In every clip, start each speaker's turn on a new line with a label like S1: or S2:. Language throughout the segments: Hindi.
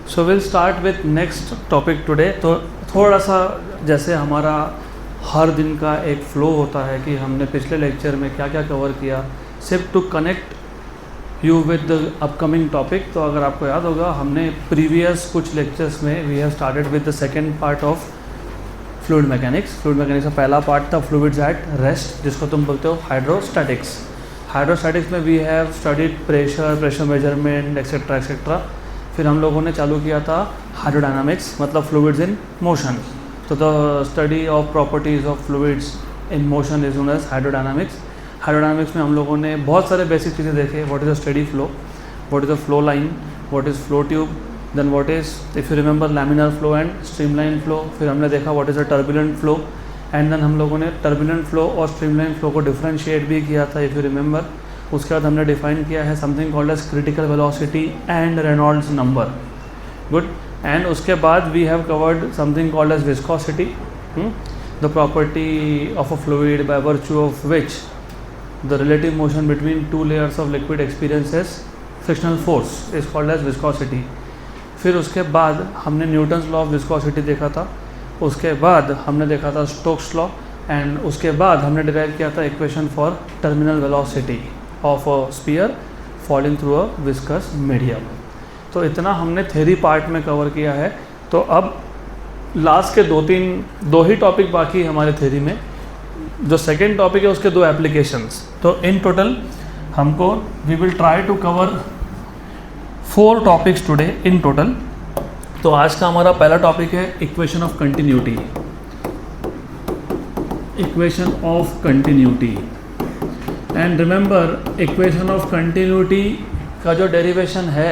S1: So will start with next topic today. तो थोड़ा सा जैसे हमारा हर दिन का एक फ़्लो होता है कि हमने पिछले लेक्चर में क्या क्या कवर किया, सिर्फ to connect you with the upcoming topic. तो अगर आपको याद होगा, हमने प्रीवियस कुछ लेक्चर्स में we have started with the second part of fluid mechanics. Fluid mechanics का पहला पार्ट था फ्लूइड्स एट रेस्ट, जिसको तुम बोलते हो हाइड्रोस्टैटिक्स। हाइड्रोस्टैटिक्स में we have studied pressure measurement etcetera etcetera. फिर हम लोगों ने चालू किया था हाइड्रोडायनामिक्स, मतलब फ्लूइड्स इन मोशन। तो the study of properties of fluids in motion is known as hydrodynamics. Hydrodynamics में हम लोगों ने बहुत सारे बेसिक चीज़ें देखे। What is a steady flow, what is a flow line, what is flow tube, then what is, if you remember, laminar flow and streamline flow. फिर हमने देखा what is a turbulent flow, and then हम लोगों ने टर्बुलेंट फ्लो और स्ट्रीमलाइन फ्लो को डिफरेंशिएट भी किया था, इफ़ यू रिमेंबर। उसके बाद हमने डिफाइन किया है something called as critical velocity and Reynolds number. Good. And उसके बाद we have covered something called as viscosity, the property of a fluid by virtue of which the relative motion between two layers of liquid experiences frictional force is called as viscosity. फिर उसके बाद हमने न्यूटन्स लॉ ऑफ विस्कोसिटी देखा था। उसके बाद हमने देखा था स्टोक्स लॉ, एंड उसके बाद हमने डिराइव किया था equation for terminal velocity of a sphere falling through a viscous medium. तो इतना हमने थ्योरी पार्ट में कवर किया है। तो अब लास्ट के दो ही टॉपिक बाकी हमारे थ्योरी में। जो सेकेंड टॉपिक है उसके दो एप्लीकेशंस। तो इन टोटल हमको we will try to cover 4 topics today in total. तो आज का हमारा पहला टॉपिक है equation of continuity. Equation of continuity, and remember equation of continuity का जो डेरिवेशन है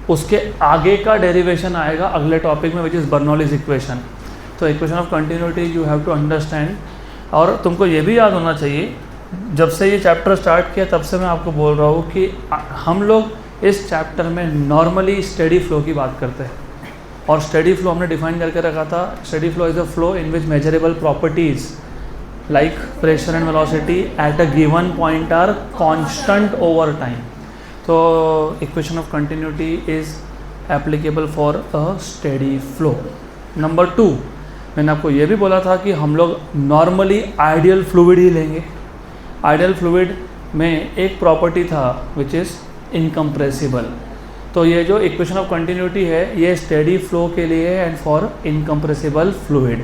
S1: उसके आगे का डेरिवेशन आएगा अगले टॉपिक में, विच इज़ बर्नौलीज इक्वेशन। तो equation of continuity you have to understand. और तुमको ये भी याद होना चाहिए, जब से ये चैप्टर स्टार्ट किया तब से मैं आपको बोल रहा हूँ कि हम लोग इस चैप्टर में नॉर्मली स्टेडी फ्लो की बात करते हैं। और स्टेडी फ्लो हमने डिफाइन करके रखा था। Steady flow is a flow in which measurable properties like pressure and velocity at a given point are constant over time. So equation of continuity is applicable for a steady flow. Number 2, मैंने आपको ये भी बोला था कि हम लोग नॉर्मली आइडियल फ्लूइड ही लेंगे। आइडियल फ्लूइड में एक प्रॉपर्टी था विच इज़ इनकम्प्रेसिबल। तो ये जो इक्वेशन ऑफ कंटिन्यूटी है ये स्टेडी फ्लो के लिए एंड फॉर इनकम्प्रेसिबल फ्लूइड।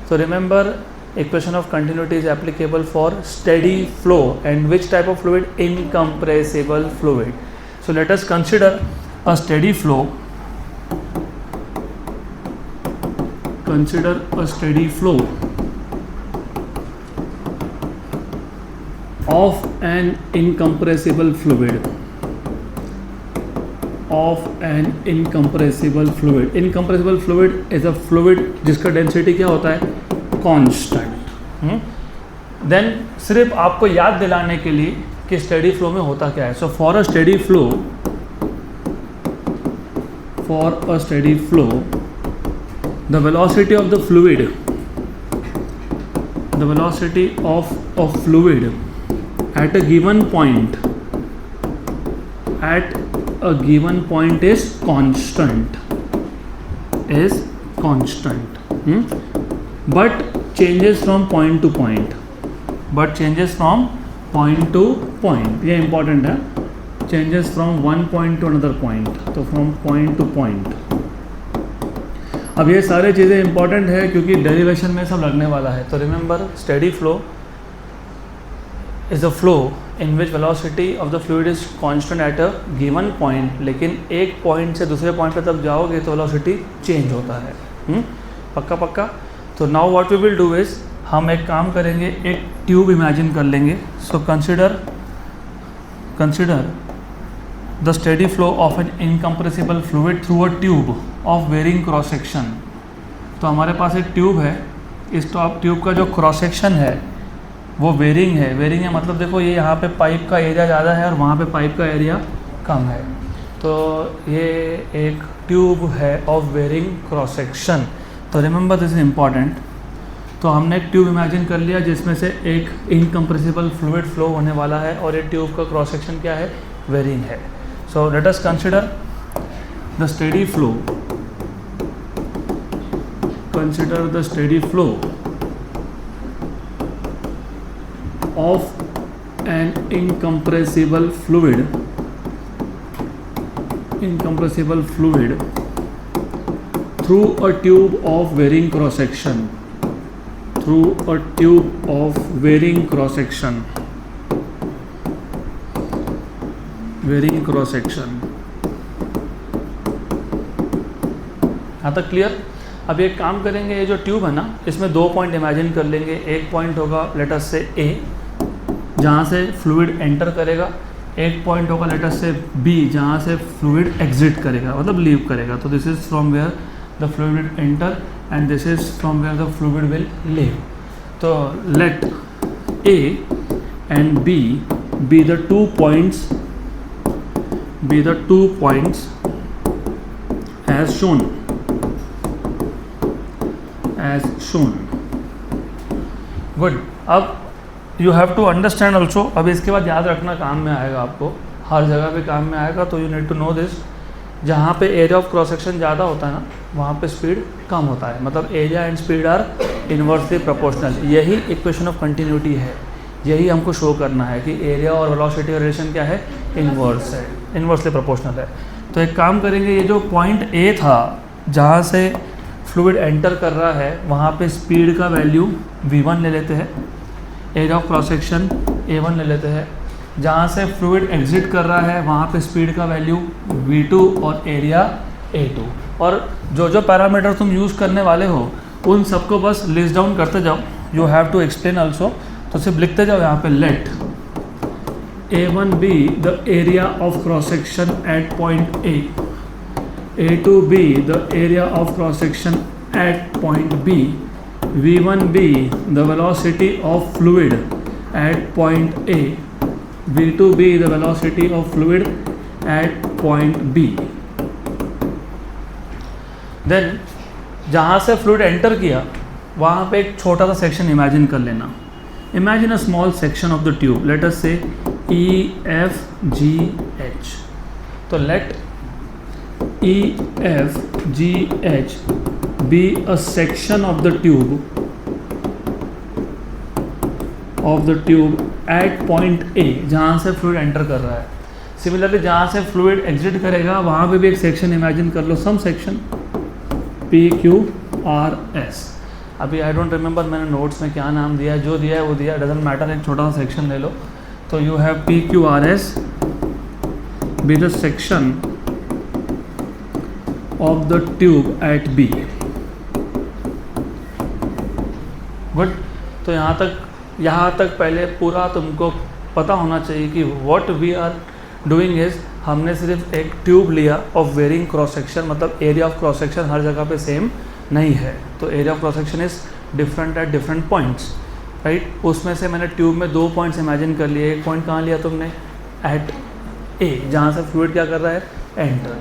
S1: तो remember, equation of continuity is applicable for steady flow, and which type of fluid? Incompressible fluid. So let us consider a steady flow. Consider a steady flow of an incompressible fluid. Of an incompressible fluid. Incompressible fluid is a fluid जिसका डेंसिटी क्या होता है? कांस्टेंट। देन सिर्फ आपको याद दिलाने के लिए कि स्टेडी फ्लो में होता क्या है। So for a steady flow, the velocity of the fluid, at a given point is constant, but changes from point to point. ये important है। changes from one point to another point, तो from point to point। अब ये सारे चीज़ें important है क्योंकि डेरिवेशन में सब लगने वाला है। तो remember, steady flow is a flow in which velocity of the fluid is constant at a given point, लेकिन एक पॉइंट से दूसरे पॉइंट पर तब जाओगे तो वेलोसिटी चेंज होता है। पक्का। तो now what we will do is, हम एक काम करेंगे, एक ट्यूब इमेजिन कर लेंगे। So consider the steady flow of an incompressible fluid through a tube of varying cross section. तो हमारे पास एक ट्यूब है, इस ट्यूब का जो क्रॉस सेक्शन है वो वेरिंग है। मतलब देखो, ये यहाँ पे पाइप का एरिया ज़्यादा है और वहाँ पे पाइप का एरिया कम है। तो ये एक ट्यूब है ऑफ वेरिंग क्रॉस सेक्शन। तो रिमेंबर, दिस इज इम्पॉर्टेंट। तो हमने एक ट्यूब इमेजिन कर लिया जिसमें से एक इनकम्प्रेसिबल फ्लूइड फ्लो होने वाला है और ये ट्यूब का क्रॉस सेक्शन क्या है, वेरिंग है। So let us consider the steady flow, consider the steady flow of an incompressible fluid through a tube of varying cross section, यहाँ तक क्लियर। अब एक काम करेंगे, ये जो ट्यूब है ना, इसमें 2 पॉइंट इमेजिन कर लेंगे। एक पॉइंट होगा लेट अस से ए, जहाँ से फ्लूइड एंटर करेगा। एक पॉइंट होगा लेट अस से बी, जहाँ से फ्लूइड एग्जिट करेगा, मतलब लीव करेगा। तो this is from where the fluid enter and this is from where the fluid will leave. तो let A and B be the 2 points as shown good. अब you have to understand also, अब इसके बाद याद रखना काम में आएगा, आपको हर जगह पे काम में आएगा। तो you need to know this, जहाँ पे एरिया ऑफ क्रॉस सेक्शन ज़्यादा होता है ना, वहाँ पे स्पीड कम होता है। मतलब area and speed are inversely proportional. यही इक्वेशन ऑफ कंटिन्यूटी है, यही हमको शो करना है कि एरिया और वेलोसिटी का रिलेशन क्या है, इन्वर्स है, इन्वर्सली प्रोपोर्शनल है। तो एक काम करेंगे, ये जो पॉइंट ए था जहाँ से फ्लूइड एंटर कर रहा है, वहाँ पे स्पीड का वैल्यू v1 ले लेते हैं, area of cross section a1 ले लेते हैं। जहाँ से फ्लूइड एग्जिट कर रहा है, वहाँ पे स्पीड का वैल्यू v2 और एरिया a2। और जो जो पैरामीटर तुम यूज़ करने वाले हो, उन सबको बस लिस्ट डाउन करते जाओ। You have to explain also, तो सिर्फ लिखते जाओ यहाँ पे। Let a1 be the area of cross section at point A, a2 be the area of cross section at point B, v1 be the velocity of fluid at point A, v2 be the velocity of fluid at point B। then जहाँ से फ्लूइड एंटर किया, वहाँ पे एक छोटा सा सेक्शन इमेजिन कर लेना। Imagine a small section of the tube, let us say EFGH। तो let EFGH be a section of the tube at point A, जहाँ से फ्लूइड एंटर कर रहा है। सिमिलरली जहाँ से फ्लूइड एग्जिट करेगा, वहाँ पे भी एक सेक्शन इमेजिन कर लो, सम सेक्शन PQRS। अभी आई डोंट रिमेंबर मैंने नोट्स में क्या नाम दिया है, जो दिया है वो दिया, डजेंट मैटर। एक छोटा सा सेक्शन ले लो। तो you have PQRS be the section of the tube at B। Good. तो यहाँ तक पहले पूरा तुमको पता होना चाहिए कि what we are doing is, हमने सिर्फ एक ट्यूब लिया ऑफ वेरिंग क्रॉस सेक्शन, मतलब एरिया ऑफ क्रॉस सेक्शन हर जगह पे सेम नहीं है। तो area of cross section is different at different points, right. उसमें से मैंने ट्यूब में 2 पॉइंट्स इमेजिन कर लिए। एक पॉइंट कहाँ लिया तुमने, एट ए, जहाँ से फ्लूइड क्या कर रहा है, एंटर,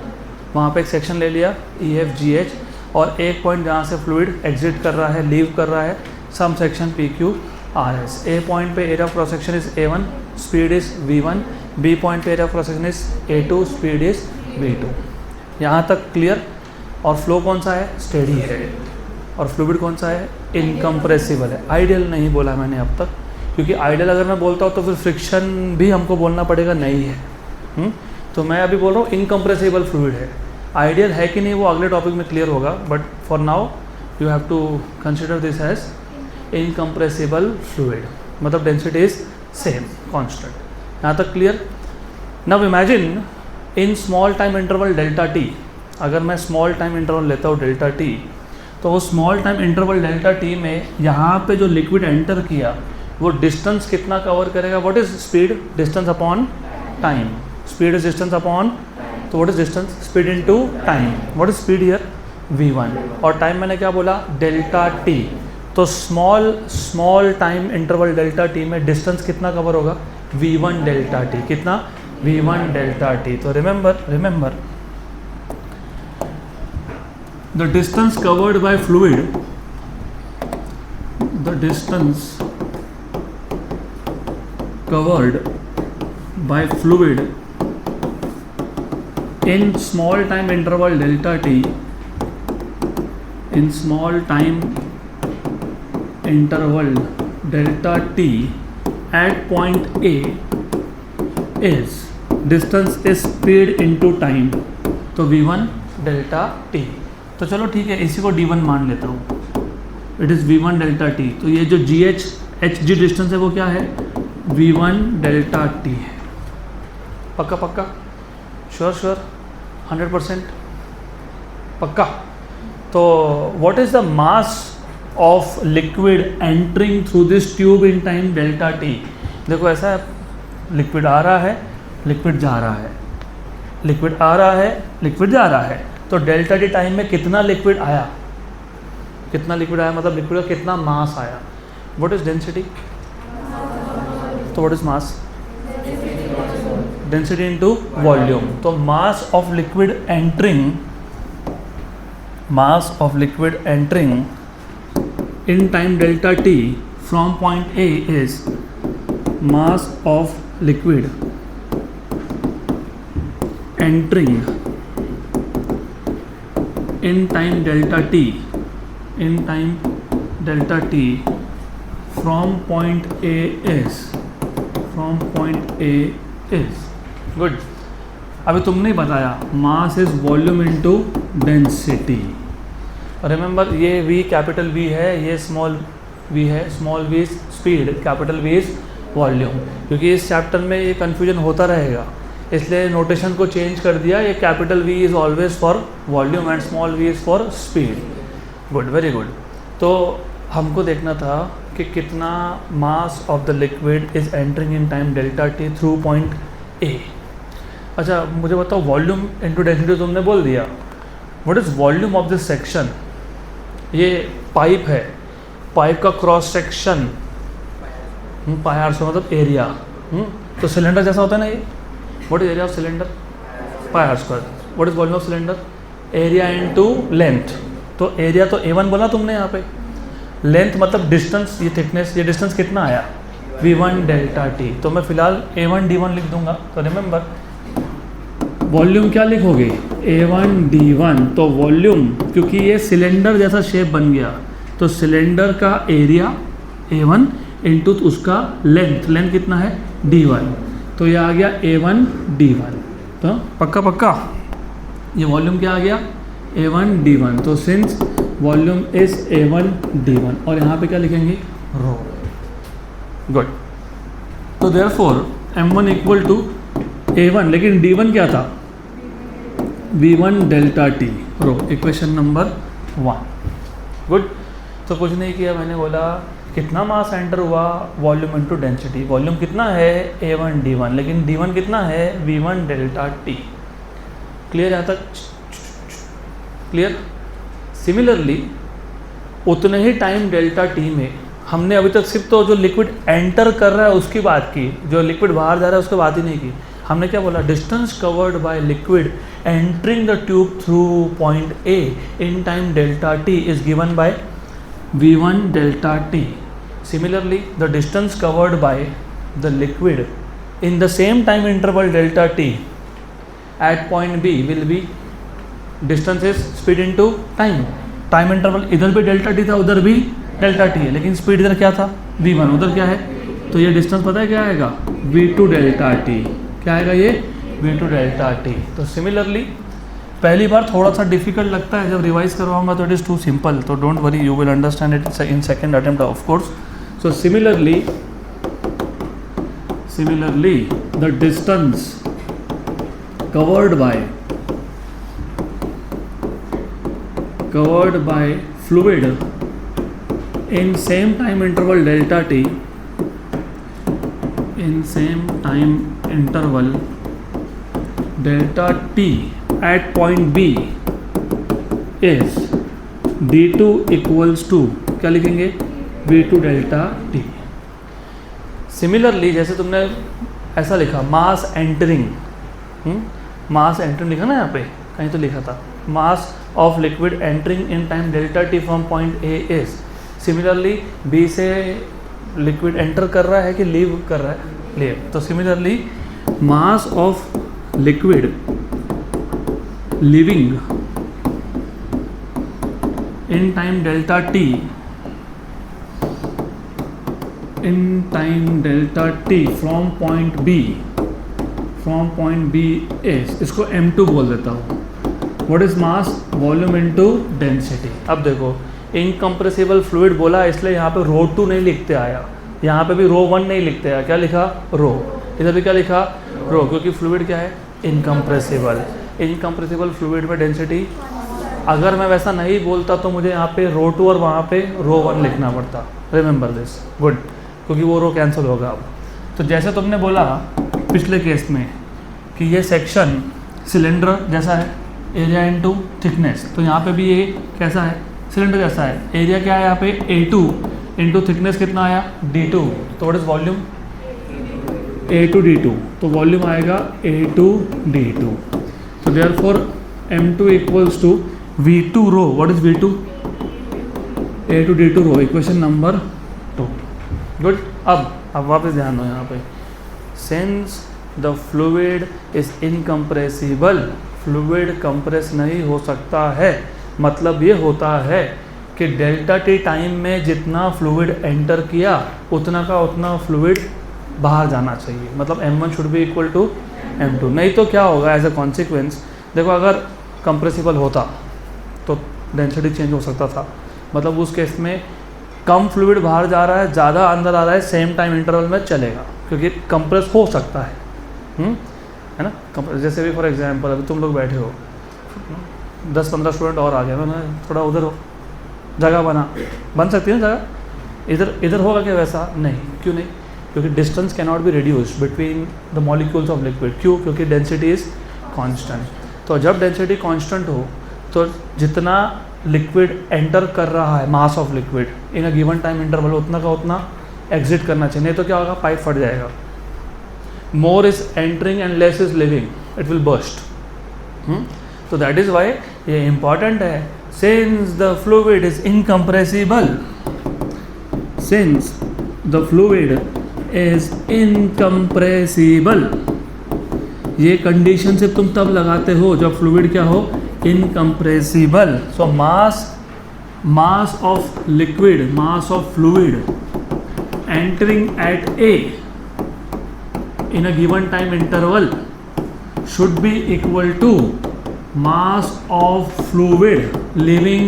S1: वहाँ पे एक सेक्शन ले लिया EFGH। और एक पॉइंट जहाँ से फ्लूइड एग्जिट कर रहा है, लीव कर रहा है, some section PQRS। A point पे area of cross section is A1, speed is v1। B point पे area of cross section is A2, speed is v2। यहाँ तक क्लियर। और फ्लो कौन सा है, स्टेडी है। और फ्लूइड कौन सा है, इनकम्प्रेसिबल है। आइडियल नहीं बोला मैंने अब तक, क्योंकि आइडियल अगर मैं बोलता हूँ तो फिर फ्रिक्शन भी हमको बोलना पड़ेगा, नहीं है। तो मैं अभी बोल रहा हूँ इनकम्प्रेसिबल फ्लूइड है। आइडियल है कि नहीं वो अगले टॉपिक में क्लियर होगा, but for now you have to consider this as incompressible fluid, मतलब डेंसिटी इज सेम, कॉन्स्टेंट। यहाँ तक clear. Now imagine in small time interval delta t, अगर मैं स्मॉल टाइम इंटरवल लेता हूँ डेल्टा टी, तो वो small time interval delta t में यहाँ पे जो लिक्विड एंटर किया, वो डिस्टेंस कितना कवर करेगा। What is speed, distance upon time. Speed is distance upon, तो what is distance, speed into time. What is speed here, v1। और टाइम मैंने क्या बोला, डेल्टा टी। तो small time interval delta t में डिस्टेंस कितना कवर होगा, v1 डेल्टा टी। कितना, v1 डेल्टा टी। तो remember the distance covered by fluid in small time interval delta t, in small time interval delta t at point A is distance is speed into time, तो v1 डेल्टा t। तो चलो ठीक है, इसी को d1 मान लेता हूँ, it is v1 delta t। तो ये जो hg डिस्टेंस है वो क्या है, v1 डेल्टा t है। पक्का पक्का, श्योर 100% पक्का। तो what is the mass of liquid entering through this tube in time delta t। देखो ऐसा है, लिक्विड आ रहा है, लिक्विड जा रहा है, लिक्विड आ रहा है, लिक्विड जा रहा है। तो डेल्टा टी टाइम में कितना लिक्विड आया, कितना लिक्विड आया, मतलब लिक्विड का कितना मास आया। व्हाट इज डेंसिटी, तो what is mass, density into volume. तो mass of liquid entering, mass of liquid entering in time delta t from point A is mass of liquid entering in time delta t, in time delta t from point A is, from point A is good। अभी तुमने ही बताया mass is volume into density। Remember ये v कैपिटल V है, ये स्मॉल v है, small v speed, capital V is volume. क्योंकि इस चैप्टर में ये कन्फ्यूजन होता रहेगा, इसलिए नोटेशन को चेंज कर दिया। ये capital V is always for volume and small v is for speed. Good, very good. तो हमको देखना था कि कितना मास of the liquid is entering in time delta t through point A। अच्छा मुझे बताओ, वॉल्यूम इनटू डेंसिटी तुमने बोल दिया, what is volume of this section. ये पाइप है, पाइप का cross section pi r square मतलब एरिया। तो सिलेंडर जैसा होता है ना ये, what is area of cylinder, pi r square. What is volume of cylinder, area into length. तो एरिया तो A1 बोला तुमने यहाँ पे, लेंथ मतलब डिस्टेंस, ये थिकनेस, ये डिस्टेंस कितना आया v1 डेल्टा t। तो मैं फिलहाल A1 d1 लिख दूंगा। तो रिमेंबर वॉल्यूम क्या लिखोगे, A1 D1। तो वॉल्यूम, क्योंकि ये सिलेंडर जैसा शेप बन गया, तो सिलेंडर का एरिया A1 इंटू उसका लेंथ, लेंथ कितना है D1। तो ये आ गया A1 D1। तो पक्का पक्का ये वॉल्यूम क्या आ गया A1 D1। तो since volume is A1 D1 और यहाँ पे क्या लिखेंगे रो। गुड। तो therefore M1 equal to A1, लेकिन D1 क्या था V1 delta t rho, equation number 1। Good. तो कुछ नहीं किया, मैंने बोला कितना मास एंटर हुआ, वॉल्यूम इनटू डेंसिटी। वॉल्यूम कितना है A1 D1, लेकिन D1 कितना है V1 डेल्टा t। क्लियर यहाँ तक, क्लियर। सिमिलरली उतने ही टाइम डेल्टा t में हमने अभी तक सिर्फ तो जो लिक्विड एंटर कर रहा है उसकी बात की, जो लिक्विड बाहर जा रहा है उसकी बात ही नहीं की। हमने क्या बोला, distance covered by liquid entering the tube through point A in time delta t is given by v1 delta t। Similarly the distance covered by the liquid in the same time interval delta t at point B will be distance is speed into time. Time interval इधर भी डेल्टा t था, उधर भी डेल्टा t है, लेकिन स्पीड इधर क्या था v1, उधर क्या है। तो ये डिस्टेंस पता है क्या आएगा v2 डेल्टा t। क्या आएगा ये v2 डेल्टा t। तो सिमिलरली पहली बार थोड़ा सा डिफिकल्ट लगता है, जब रिवाइज करवाऊंगा तो इट इज़ टू सिंपल। तो don't worry, you will understand it in second attempt of course. So similarly the distance covered bye fluid in same time interval delta t, in same time interval delta t at point B is d2 equals to क्या लिखेंगे v2 डेल्टा t। सिमिलरली जैसे तुमने ऐसा लिखा मास एंटरिंग, मास एंटरिंग लिखा ना यहाँ पे, कहीं तो लिखा था mass of liquid entering in time delta t from point A is. Similarly B से लिक्विड एंटर कर रहा है कि लीव कर रहा है, लीव। तो similarly mass of liquid living in time delta t, in time delta t from point B as, इसको M2 बोल देता हूँ। What is mass, volume into density. अब देखो इनकम्प्रेसिबल फ्लूइड बोला इसलिए यहाँ पे ρ2 नहीं लिखते आया, यहाँ पे भी ρ1 नहीं लिखते आया, क्या लिखा रो, इधर भी क्या लिखा रो, क्योंकि फ्लूइड क्या है इनकम्प्रेसिबल। इनकम्प्रेसिबल फ्लूइड में डेंसिटी, अगर मैं वैसा नहीं बोलता तो मुझे यहाँ पे ρ2 और वहाँ पे ρ1 लिखना पड़ता। रिमेंबर दिस, गुड, क्योंकि वो रो कैंसिल होगा अब। तो जैसे तुमने बोला पिछले केस में कि ये सेक्शन सिलेंडर जैसा है, एरिया इनटू थिकनेस, तो यहाँ पे भी ये कैसा है, सिलेंडर जैसा है। एरिया क्या है यहाँ पे A2 इनटू थिकनेस कितना आया D2, तो what is volume A2 D2, तो वॉल्यूम आएगा A2 D2। तो therefore M2 equals to V2 rho, what is V2 A2 D2 rho, equation number 2। Good. अब वापस ध्यान दो यहाँ पे, since the fluid is incompressible, fluid compress नहीं हो सकता है, मतलब ये होता है कि डेल्टा टी टाइम में जितना फ्लूइड एंटर किया उतना का उतना फ्लूइड बाहर जाना चाहिए, मतलब M1 should be equal to M2। नहीं तो क्या होगा एज ए कॉन्सिक्वेंस, देखो अगर कंप्रेसिबल होता तो डेंसिटी चेंज हो सकता था, मतलब उस केस में कम फ्लूइड बाहर जा रहा है, ज़्यादा अंदर आ रहा है, सेम टाइम इंटरवल में चलेगा, क्योंकि कंप्रेस हो सकता है ना। जैसे भी फॉर एग्जांपल अभी तुम लोग बैठे हो, 10-15 स्टूडेंट और आ गए, मैंने थोड़ा उधर हो, जगह बन सकती है ना जगह, इधर होगा क्या वैसा नहीं, क्यों नहीं, क्योंकि distance can not be reduced between the molecules of liquid, क्यों, क्योंकि डेंसिटी इज़ कांस्टेंट। तो जब डेंसिटी कांस्टेंट हो तो जितना लिक्विड एंटर कर रहा है, मास of liquid in a given time interval, उतना का उतना एग्जिट करना चाहिए, नहीं तो क्या होगा, पाइप फट जाएगा। More is entering and less is living, it will burst. तो दैट इज वाई ये इंपॉर्टेंट है, since the fluid is incompressible, since the fluid is incompressible, ये कंडीशन सिर्फ तुम तब लगाते हो जब फ्लूइड क्या हो, incompressible. So mass of liquid, mass of fluid entering at A in a given time interval should be equal to mass of fluid leaving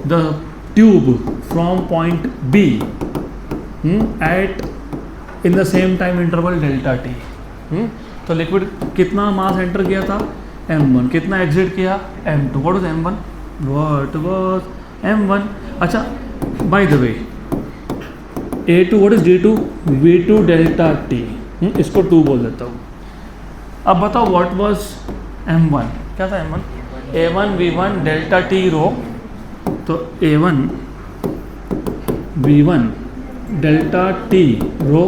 S1: the tube from point B at in the same time interval delta t। तो लिक्विड कितना मास एंटर किया था M1, कितना एग्जिट किया M2, what was M1, what was M1। अच्छा by the way A2 what is D2, V2 delta t, इसको 2 बोल देता हूँ। अब बताओ व्हाट वाज M1, क्या था M1, A1 V1 delta t रो, तो A1 V1 delta t rho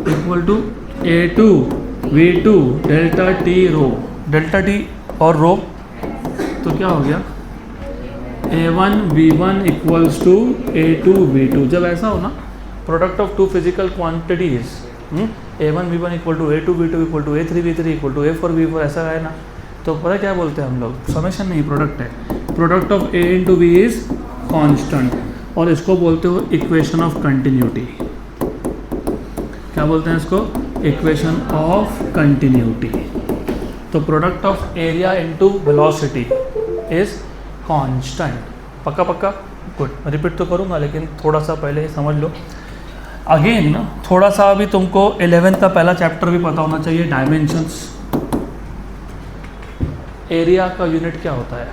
S1: equal to A2 V2 delta t rho, delta t और रो, तो क्या हो गया A1 V1 equals to A2 V2। जब ऐसा हो ना, product of two physical quantities, A1 V1 equal to A2 V2 equal to A3 V3 equal to A4 V4, ऐसा है ना, तो पता क्या बोलते हैं हम लोग, समेशन नहीं, प्रोडक्ट है, product of A into B is constant, और इसको बोलते हो इक्वेशन ऑफ कंटिन्यूटी। क्या बोलते हैं इसको, इक्वेशन ऑफ कंटिन्यूटी। तो product of area into velocity is constant. पक्का पक्का, गुड। रिपीट तो करूँगा लेकिन थोड़ा सा पहले ही समझ लो। अगेन थोड़ा सा अभी तुमको 11th का पहला चैप्टर भी पता होना चाहिए, डायमेंशंस। एरिया का यूनिट क्या होता है,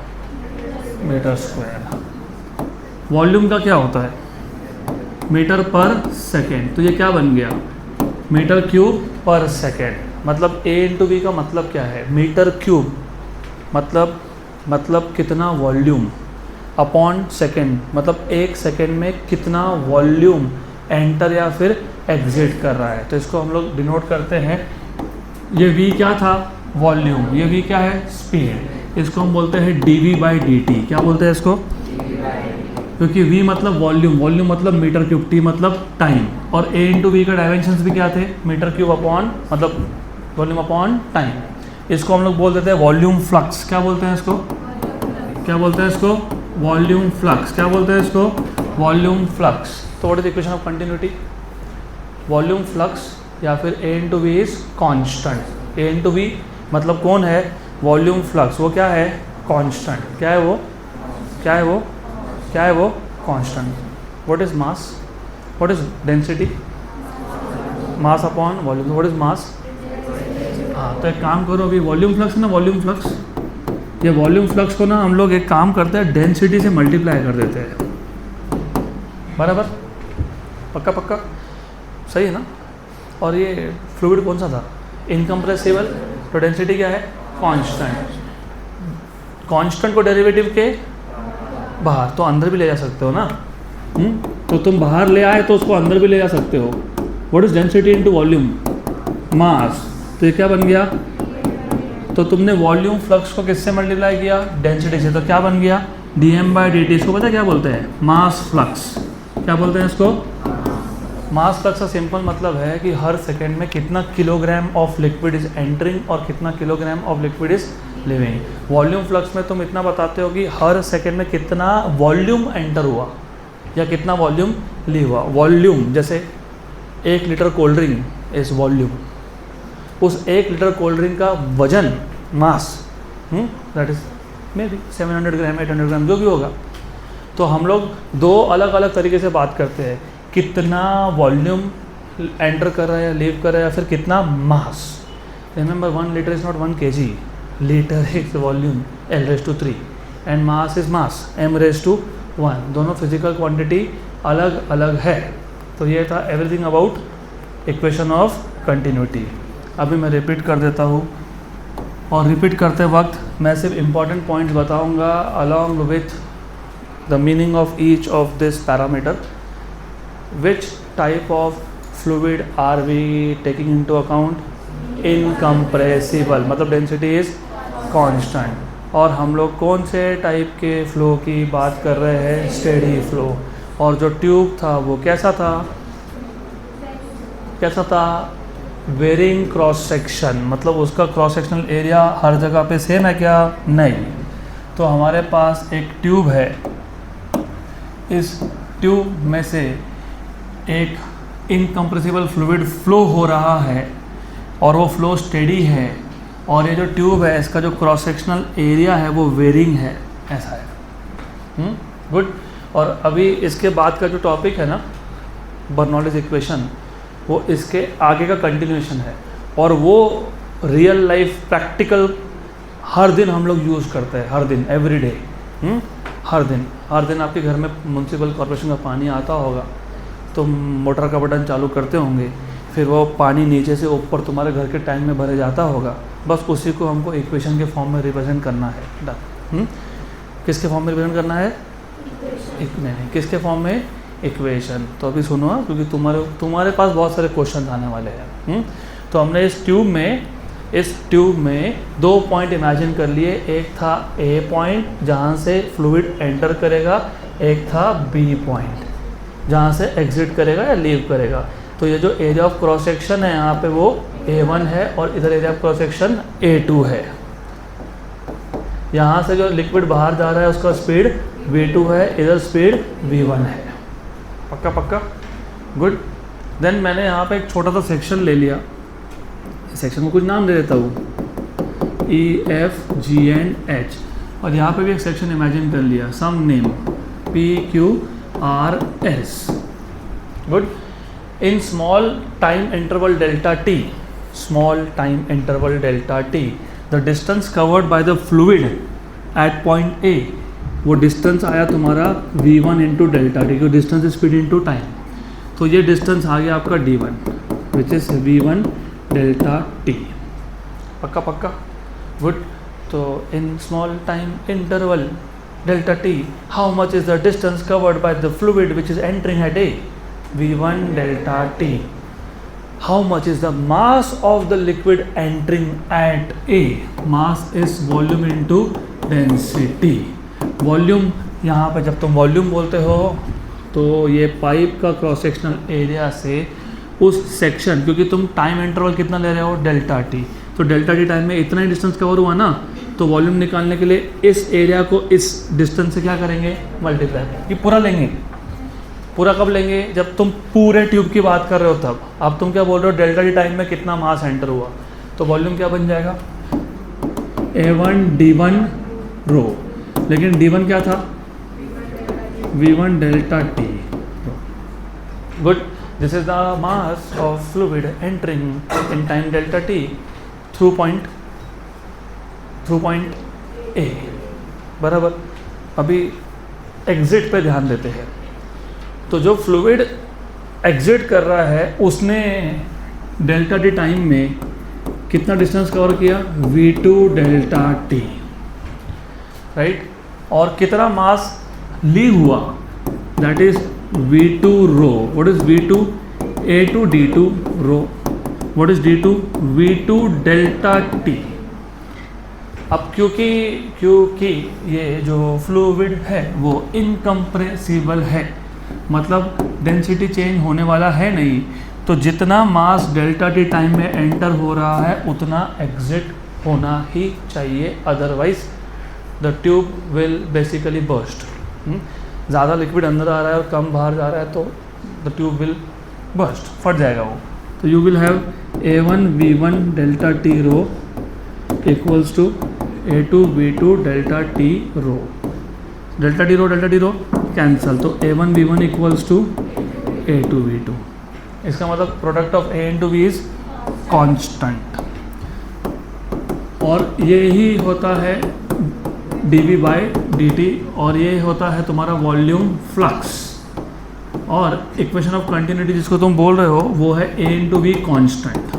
S1: मीटर स्क्वायर। वॉल्यूम का क्या होता है, मीटर पर सेकेंड। तो ये क्या बन गया, मीटर क्यूब पर सेकेंड। मतलब A इंटू बी का मतलब क्या है, मीटर क्यूब मतलब कितना वॉल्यूम अपॉन सेकेंड, मतलब एक सेकेंड में कितना वॉल्यूम एंटर या फिर एग्जिट कर रहा है। तो इसको हम लोग डिनोट करते हैं, ये V क्या था, वॉल्यूम, ये V क्या है, स्पीड। इसको हम बोलते हैं dV/dt। क्या बोलते हैं इसको, क्योंकि V मतलब वॉल्यूम, वॉल्यूम मतलब मीटर क्यूब, T मतलब टाइम, और A इंटू वी का डायमेंशंस भी क्या थे, मीटर क्यूब अपॉन मतलब वॉल्यूम अपॉन टाइम। इसको हम लोग बोल देते हैं वॉल्यूम फ्लक्स। क्या बोलते हैं इसको? क्या बोलते हैं इसको? Volume flux. क्या बोलते हैं इसको? Volume flux. तो what is equation of continuity? Volume flux या फिर A into V is constant. A into V मतलब कौन है? Volume flux. वो क्या है? कांस्टेंट। क्या है वो? क्या है वो? क्या है वो? Constant. What is mass? What is density? Mass upon volume. What is मास? हाँ, तो एक काम करो, अभी वॉल्यूम फ्लक्स है ना, वॉल्यूम फ्लक्स, ये वॉल्यूम फ्लक्स को ना हम लोग एक काम करते हैं, डेंसिटी से मल्टीप्लाई कर देते हैं। बराबर? पक्का पक्का? सही है ना? और ये फ्लूइड कौन सा था? इनकम्प्रेसिबल। तो डेंसिटी क्या है? कांस्टेंट। कांस्टेंट को डेरिवेटिव के बाहर, तो अंदर भी ले जा सकते हो ना। तो तुम बाहर ले आए तो उसको अंदर भी ले जा सकते हो। What is density into volume? Mass. तो ये क्या बन गया? तो तुमने वॉल्यूम फ्लक्स को किससे मल्टीप्लाई किया? डेंसिटी से। तो क्या बन गया? dm/dt। इसको पता है क्या बोलते हैं? मास फ्लक्स। क्या बोलते हैं इसको? मास फ्लक्स का सिंपल मतलब है कि हर सेकेंड में कितना kilogram of liquid is entering और कितना kilogram of liquid is living. Volume flux में तुम इतना बताते हो कि हर सेकेंड में कितना वॉल्यूम एंटर हुआ या कितना वॉल्यूम लीव हुआ। वॉल्यूम जैसे 1 litre cold drink is volume. उस 1 लीटर कोल्ड ड्रिंक का वजन, मास, दैट इज मे बी 700 ग्राम, 800 ग्राम, जो भी होगा। तो हम लोग दो अलग अलग तरीके से बात करते हैं, कितना वॉल्यूम एंटर कर रहा है या लीव कर रहा है, या फिर कितना mass. Remember 1 litre is not 1 kg, litre is volume L⁻³ and mass is mass M⁻⁻1। दोनों फिजिकल क्वांटिटी अलग अलग है। तो ये था everything about equation of continuity. अभी मैं रिपीट कर देता हूँ, और रिपीट करते वक्त मैं सिर्फ इम्पॉर्टेंट पॉइंट्स बताऊँगा along with the meaning of each of this parameter. Which type of fluid are we taking into account? Incompressible, मतलब डेंसिटी इज कांस्टेंट। और हम लोग कौन से टाइप के फ्लो की बात कर रहे हैं? Steady flow. और जो ट्यूब था वो कैसा था? कैसा था? वेरिंग क्रॉस सेक्शन, मतलब उसका क्रॉस सेक्शनल एरिया हर जगह पे सेम है क्या? नहीं। तो हमारे पास एक ट्यूब है, इस ट्यूब में से एक इनकम्प्रेसिबल फ्लूइड फ्लो हो रहा है और वो फ्लो स्टेडी है, और ये जो ट्यूब है इसका जो क्रॉस सेक्शनल एरिया है वो वेरिंग है, ऐसा है। गुड। और अभी इसके बाद का जो टॉपिक है ना, बर्नौलीज इक्वेशन, वो इसके आगे का कंटिन्यूएशन है, और वो रियल लाइफ प्रैक्टिकल हर दिन हम लोग यूज़ करते हैं, हर दिन, एवरी डे। हर दिन आपके घर में म्यूनसिपल कॉर्पोरेशन का पानी आता होगा, तो मोटर का बटन चालू करते होंगे, फिर वो पानी नीचे से ऊपर तुम्हारे घर के टैंक में भरे जाता होगा। बस उसी को हमको इक्वेशन के फॉर्म में रिप्रेजेंट करना है। डन। किसके फॉर्म में रिप्रेजेंट करना है? नहीं, किसके फॉर्म में? इक्वेशन। तो अभी सुनो, क्योंकि तुम्हारे पास बहुत सारे क्वेश्चन आने वाले हैं। तो हमने इस ट्यूब में 2 पॉइंट इमेजिन कर लिए। एक था A पॉइंट जहाँ से फ्लूइड एंटर करेगा, एक था B पॉइंट जहाँ से एग्जिट करेगा या लीव करेगा। तो ये जो एरिया ऑफ क्रॉस सेक्शन है यहाँ पे वो A1 है, और इधर area of cross section A2 है। यहाँ से जो लिक्विड बाहर जा रहा है उसका स्पीड V2 है, इधर स्पीड V1 है। पक्का पक्का? गुड। देन मैंने यहाँ पे एक छोटा सा सेक्शन ले लिया, सेक्शन को कुछ नाम दे देता हूँ, E, F, G and H, और यहाँ पे भी एक सेक्शन इमेजिन कर लिया, some name P, Q, R, S. Good. In small time interval delta t, the distance covered by the fluid at point A, वो डिस्टेंस आया तुम्हारा v1 इंटू डेल्टा टी, क्योंकि डिस्टेंस स्पीड इंटू टाइम। तो ये डिस्टेंस आ गया आपका d1, which is v1 delta T. पक्का पक्का? गुड। तो इन small time interval delta t, how much is the distance covered by the fluid which is entering at A? V1 delta t. How much is the mass of the liquid entering at A? Mass is volume into density. Volume, यहाँ पे जब तुम वॉल्यूम बोलते हो तो ये पाइप का क्रॉस सेक्शनल एरिया से उस सेक्शन, क्योंकि तुम टाइम इंटरवल कितना ले रहे हो? डेल्टा टी, तो डेल्टा टी टाइम में इतना ही डिस्टेंस कवर हुआ ना, तो वॉल्यूम निकालने के लिए इस एरिया को इस डिस्टेंस से क्या करेंगे, मल्टीप्लाई। ये पूरा लेंगे। पूरा कब लेंगे, जब तुम पूरे ट्यूब की बात कर रहे हो तब। अब तुम क्या बोल रहे हो, डेल्टा टी टाइम में कितना मास एंटर हुआ, तो वॉल्यूम क्या बन जाएगा, A1 D1 रो, लेकिन D1 क्या था, V1 delta T. Good, this is the mass of fluid entering in time delta T through point A, बराबर। अभी एग्जिट पे ध्यान देते हैं। तो जो फ्लूइड एग्जिट कर रहा है उसने डेल्टा टी टाइम में कितना डिस्टेंस कवर किया, V2 डेल्टा टी, राइट। और कितना मास लीव हुआ, that is V2 rho. What is V2, A2 D2 rho. What is D2, V2 delta t. अब क्योंकि ये जो फ्लूइड है वो इनकम्प्रेसिबल है, मतलब डेंसिटी चेंज होने वाला है नहीं, तो जितना मास डेल्टा टी टाइम में एंटर हो रहा है उतना एग्जिट होना ही चाहिए, otherwise the tube will basically burst. ज़्यादा लिक्विड अंदर आ रहा है और कम बाहर जा रहा है तो द ट्यूब विल बर्स्ट, फट जाएगा वो। तो you will have A1 V1 delta t rho equals to A2 V2 delta t rho. Delta t rho cancel, तो A1 V1 equals to A2 V2। इसका मतलब product of A into V is constant. और ये ही होता है dV बाई dt, और ये होता है तुम्हारा वॉल्यूम फ्लक्स। और इक्वेशन ऑफ कंटिन्यूटी जिसको तुम बोल रहे हो वो है A इंटू वी कॉन्स्टेंट।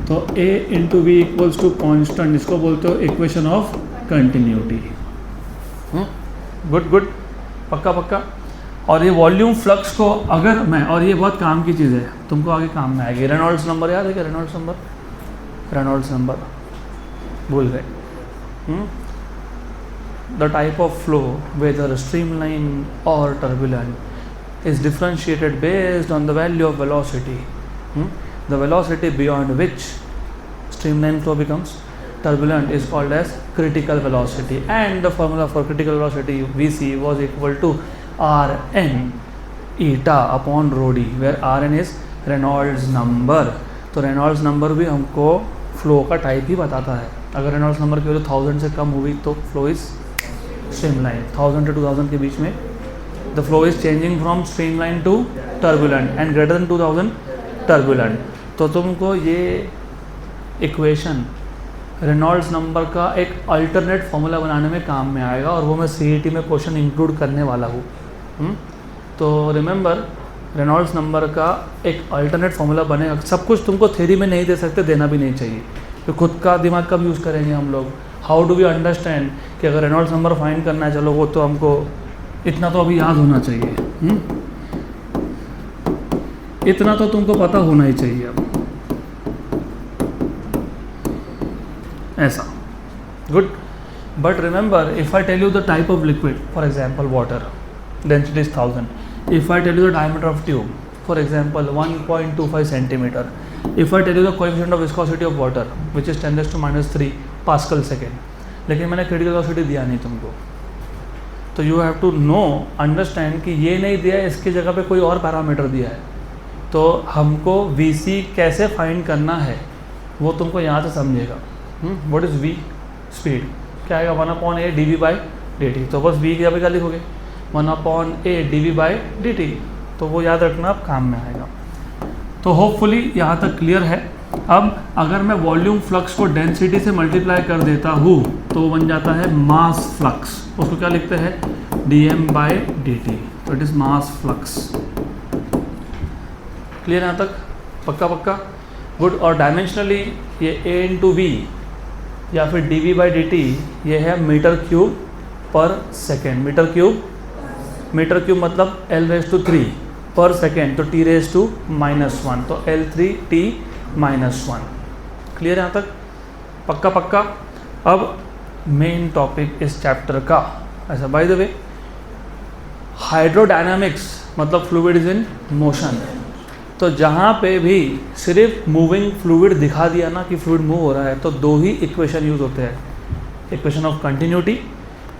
S1: तो A into V equals to constant, इसको बोलते हो इक्वेशन ऑफ कंटिन्यूटी। गुड, पक्का। और ये वॉल्यूम फ्लक्स को अगर मैं, और ये बहुत काम की चीज़ है, तुमको आगे काम में आएगी। रेनॉल्ड्स नंबर याद है क्या, रेनॉल्ड्स नंबर भूल गए। The type of flow, whether streamline or turbulent, is differentiated based on the value of velocity. The velocity beyond which streamline flow becomes turbulent is called as critical velocity, and the formula for critical velocity Vc was equal to Rn eta upon rho d, where Rn is Reynolds number। तो Reynolds number भी हमको फ्लो का टाइप ही बताता है। अगर Reynolds number की वैल्यू 1000 से कम हुई तो फ्लो इज स्ट्रीमलाइन। 1000 to 2000 के बीच में the flow is changing from streamline to turbulent, and greater than 2000 turbulent. तो तुमको ये इक्वेशन रेनॉल्ड्स नंबर का एक अल्टरनेट फॉर्मूला बनाने में काम में आएगा, और वो मैं CET में क्वेश्चन इंक्लूड करने वाला हूँ। तो रिमेंबर, रेनॉल्ड्स नंबर का एक अल्टरनेट फॉर्मूला बनेगा। सब कुछ तुमको थ्योरी में नहीं दे सकते, देना भी नहीं चाहिए, तो खुद का दिमाग कब यूज़ करेंगे हम लोग। हाउ डू वी अंडरस्टैंड कि अगर रेनॉल्ड्स नंबर फाइंड करना है, चलो वो तो हमको इतना तो अभी याद होना चाहिए। इतना तो तुमको पता होना ही चाहिए अब, ऐसा। Good, but remember, if I tell you the type of liquid, for example water, density is 1000। If I tell you the diameter of tube, for example 1.25 centimeter, if I tell you the coefficient of viscosity of water which is 10⁻³ Pascal second, लेकिन मैंने critical velocity दिया नहीं तुमको, तो you have to know, understand कि ये नहीं दिया है, इसकी जगह पे कोई और पैरामीटर दिया है। तो हमको Vc कैसे फाइंड करना है वो तुमको यहाँ से समझेगा। What is V? स्पीड क्या आएगा, 1/a dV/dt। तो बस V की जगह क्या लिखोगे, 1/a dV/dt। तो वो याद रखना, अब काम में आएगा। तो होपफुली यहाँ तक क्लियर है। अब अगर मैं वॉल्यूम फ्लक्स को डेंसिटी से मल्टीप्लाई कर देता हूँ तो वो बन जाता है मास फ्लक्स। उसको क्या लिखते हैं, dm/dt। तो it is mass flux. Clear यहाँ तक, पक्का। गुड। और डायमेंशनली ये a इंटू वी या फिर dV/dt ये है मीटर क्यूब पर सेकेंड। मीटर क्यूब मतलब L⁻³ पर सेकेंड, तो T⁻⁻1, तो L3T-1। क्लियर यहाँ तक, पक्का। अब मेन टॉपिक इस चैप्टर का, ऐसा बाय द वे, हाइड्रोडायनामिक्स मतलब फ्लूइड इज इन मोशन, तो जहाँ पे भी सिर्फ मूविंग फ्लूइड दिखा दिया ना कि फ्लूइड मूव हो रहा है, तो दो ही इक्वेशन यूज़ होते हैं, equation of continuity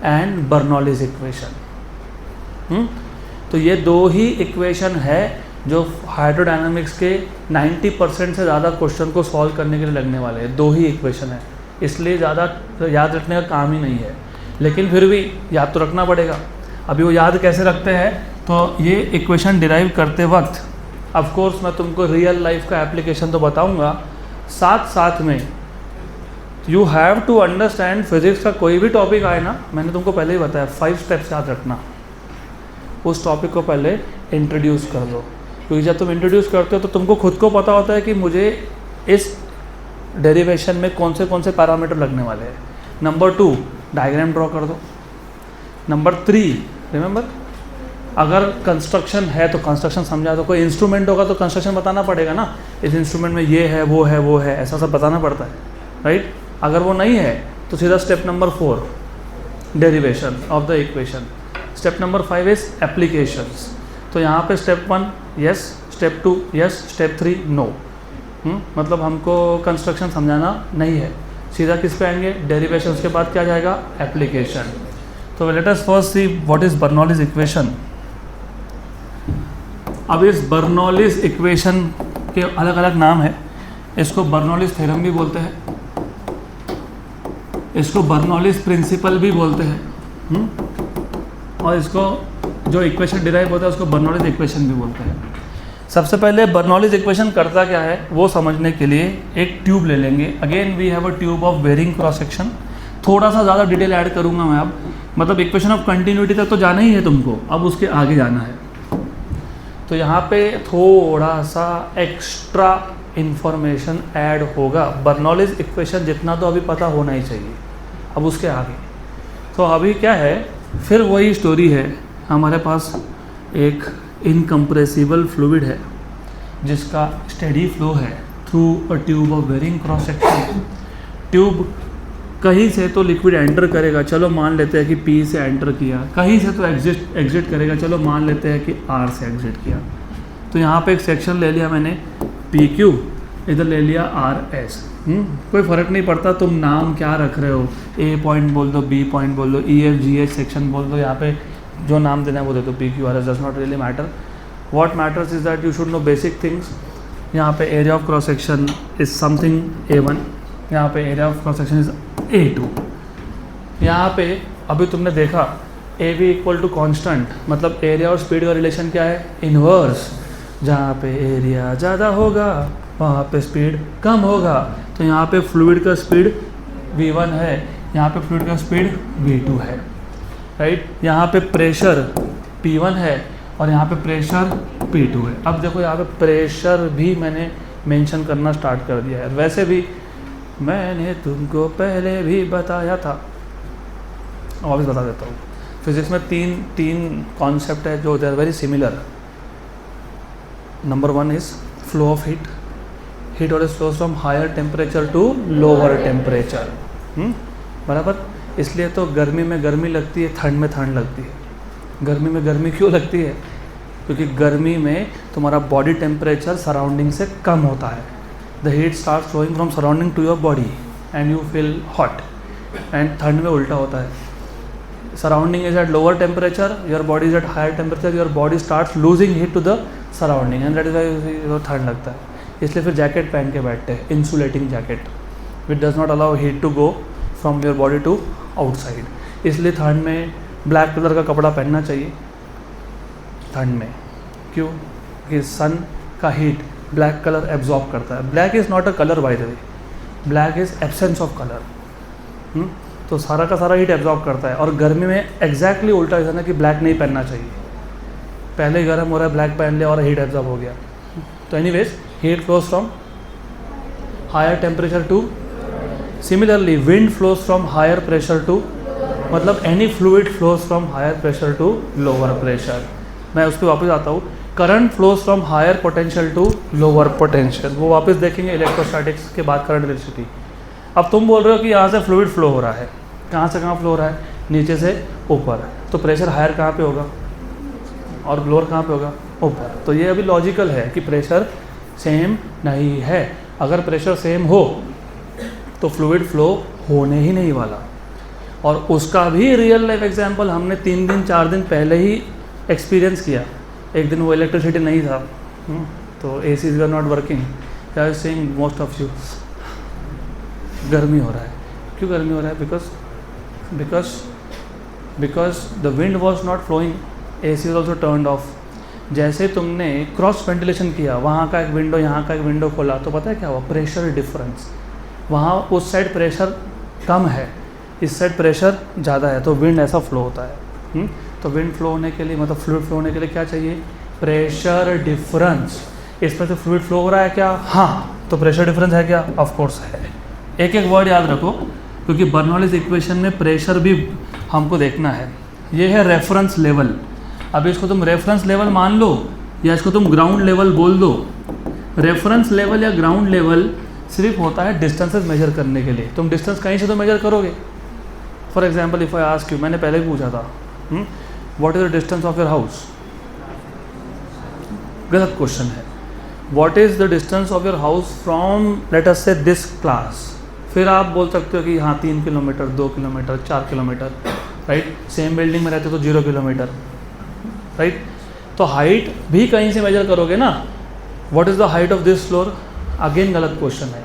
S1: and Bernoulli's equation. तो ये दो ही इक्वेशन है जो हाइड्रोडायनामिक्स के 90% से ज़्यादा क्वेश्चन को सॉल्व करने के लिए लगने वाले हैं। दो ही इक्वेशन है, इसलिए ज़्यादा याद रखने का काम ही नहीं है, लेकिन फिर भी याद तो रखना पड़ेगा। अभी वो याद कैसे रखते हैं, तो ये इक्वेशन डिराइव करते वक्त ऑफ कोर्स मैं तुमको रियल लाइफ का एप्लीकेशन तो बताऊंगा, साथ साथ में you have to understand physics का कोई भी टॉपिक आए ना, मैंने तुमको पहले ही बताया 5 स्टेप्स याद रखना। उस टॉपिक को पहले इंट्रोड्यूस कर दो, क्योंकि जब तुम इंट्रोड्यूस करते हो तो तुमको खुद को पता होता है कि मुझे इस डेरिवेशन में कौन से पैरामीटर लगने वाले हैं। नंबर 2 डायग्राम ड्रॉ कर दो। नंबर 3 रिमेंबर, अगर कंस्ट्रक्शन है तो कंस्ट्रक्शन समझा दो। कोई इंस्ट्रूमेंट होगा तो कंस्ट्रक्शन बताना पड़ेगा ना, इस इंस्ट्रूमेंट में ये है वो है ऐसा सब बताना पड़ता है, राइट। अगर वो नहीं है तो सीधा step number 4 derivation of the equation. Step number 5 is applications. तो यहाँ पे step 1 yes, step 2 yes, step 3 no. मतलब हमको कंस्ट्रक्शन समझाना नहीं है, सीधा किस पे आएंगे, डेरिवेशंस के बाद क्या जाएगा, एप्लीकेशन। तो let us first see what is Bernoulli's equation. अब इस बर्नौलीज इक्वेशन के अलग अलग नाम है। इसको बर्नौलीज थ्योरम भी बोलते हैं, इसको बर्नौलीज प्रिंसिपल भी बोलते हैं, और इसको जो इक्वेशन डिराइव होता है उसको बर्नौलीज इक्वेशन भी बोलते हैं। सबसे पहले बर्नौलीज इक्वेशन करता क्या है वो समझने के लिए एक ट्यूब ले लेंगे। Again we have a tube of varying cross section. थोड़ा सा ज़्यादा डिटेल ऐड करूँगा मैं अब, मतलब इक्वेशन ऑफ कंटिन्यूटी तक तो जाना ही है तुमको, अब उसके आगे जाना है। तो यहाँ पे थोड़ा सा एक्स्ट्रा इंफॉर्मेशन ऐड होगा। बर्नौलीज इक्वेशन जितना तो अभी पता होना ही चाहिए, अब उसके आगे। तो अभी क्या है, फिर वही स्टोरी है। हमारे पास एक इनकम्प्रेसिबल फ्लूइड है जिसका स्टेडी फ्लो है through a tube of varying cross section. Tube कहीं से तो लिक्विड एंटर करेगा, चलो मान लेते हैं कि P से एंटर किया, कहीं से तो एग्जिट करेगा, चलो मान लेते हैं कि R से एग्जिट किया। तो यहाँ पे एक सेक्शन ले लिया मैंने PQ, इधर ले लिया RS। कोई फ़र्क नहीं पड़ता तुम नाम क्या रख रहे हो, A पॉइंट बोल दो, B पॉइंट बोल दो, EFGH सेक्शन बोल दो, यहाँ पे जो नाम देना है वो दे दो, PQ RS does not really matter. What matters is that you should know basic things. यहाँ पे area of cross section is something A1, यहाँ पे area of cross section is A2। यहाँ पे अभी तुमने देखा AB इक्वल टू कॉन्स्टेंट, मतलब एरिया और स्पीड का रिलेशन क्या है, इन्वर्स। जहाँ पे एरिया ज़्यादा होगा वहाँ पे स्पीड कम होगा। तो यहाँ पे फ्लूइड का स्पीड V1 है, यहाँ पे फ्लूइड का स्पीड V2 है, राइट। यहाँ पे प्रेशर P1 है और यहाँ पे प्रेशर P2 है। अब देखो यहाँ पे प्रेशर भी मैंने मेंशन करना स्टार्ट कर दिया है। वैसे भी मैंने तुमको पहले भी बताया था, वापस बता देता हूँ। फिजिक्स में तीन कॉन्सेप्ट है जो they are very similar. Number 1 is flow of heat. Heat always flows from higher temperature to lower temperature, बराबर। इसलिए तो गर्मी में गर्मी लगती है, ठंड में ठंड लगती है। गर्मी में गर्मी क्यों लगती है, क्योंकि गर्मी में तुम्हारा बॉडी टेम्परेचर सराउंडिंग से कम होता है। The heat starts flowing from surrounding to your body and you feel hot, and ठंड में उल्टा होता है। Surrounding is at lower temperature, your body is at higher temperature, your body starts losing heat to the surrounding and that is why ठंड लगता है। इसलिए फिर जैकेट पहन के बैठते हैं, insulating jacket which does not allow heat to go from your body to outside। इसलिए ठंड में ब्लैक कलर का कपड़ा पहनना चाहिए ठंड में। क्यों, कि सन का हीट ब्लैक कलर एब्जॉर्ब करता है। Black is not a colour by the way, black is absence of colour. तो सारा का सारा हीट एब्जॉर्ब करता है। और गर्मी में एग्जैक्टली उल्टा रीज़न है कि ब्लैक नहीं पहनना चाहिए, पहले गर्म हो रहा है ब्लैक पहन लिया और हीट एब्जॉर्ब हो गया। तो anyways heat flows from higher temperature to, similarly wind flows from higher pressure to, मतलब any fluid flows from higher pressure to lower pressure. मैं उस पर वापस आता हूँ। Current flows from higher potential to lower potential, वो वापस देखेंगे इलेक्ट्रोस्टैटिक्स के बाद करंट इलेक्ट्रिसिटी। अब तुम बोल रहे हो कि यहाँ से फ्लूइड फ्लो हो रहा है, कहाँ से कहाँ फ्लो हो रहा है, नीचे से ऊपर, तो प्रेशर हायर कहाँ पे होगा, और लोअर कहाँ पे होगा, ऊपर। तो ये अभी लॉजिकल है कि प्रेशर सेम नहीं है। अगर प्रेशर सेम हो तो फ्लूइड फ्लो होने ही नहीं वाला। और उसका भी रियल लाइफ एग्जांपल हमने 3 दिन 4 दिन पहले ही एक्सपीरियंस किया। एक दिन वो इलेक्ट्रिसिटी नहीं था, तो A C were not working. I was saying most of you गर्मी हो रहा है। क्यों गर्मी हो रहा है? Because the wind was not flowing, A C was also turned off. जैसे तुमने क्रॉस वेंटिलेशन किया, वहाँ का एक विंडो यहाँ का एक विंडो खोला, तो पता है क्या हुआ? Pressure difference. वहाँ उस साइड प्रेशर कम है, इस साइड प्रेशर ज़्यादा है, तो विंड ऐसा फ्लो होता है। तो विंड फ्लो होने के लिए, मतलब फ्लूइड फ्लो होने के लिए क्या चाहिए? Pressure difference. इस पर से फ्लूइड फ्लो हो रहा है क्या? हाँ, तो प्रेशर डिफरेंस है क्या? ऑफ कोर्स है। एक एक वर्ड याद रखो, क्योंकि बर्नौलीज इक्वेशन में प्रेशर भी हमको देखना है। ये है रेफरेंस लेवल। अब इसको तुम रेफरेंस लेवल मान लो या इसको तुम ग्राउंड लेवल बोल दो। रेफरेंस लेवल या ग्राउंड लेवल सिर्फ होता है डिस्टेंसेस मेजर करने के लिए। तुम डिस्टेंस कहीं से तो मेजर करोगे। For example if I ask you, मैंने पहले भी पूछा था, what is the distance of your house? गलत क्वेश्चन है। What is the distance of your house from let us से दिस क्लास? फिर आप बोल सकते हो कि हाँ 3 kilometre, 2 kilometre, 4 kilometre, right. Same building में रहते तो 0 किलोमीटर, राइट। तो हाइट भी कहीं से मेजर करोगे ना। What is the height of this floor? Again गलत क्वेश्चन है।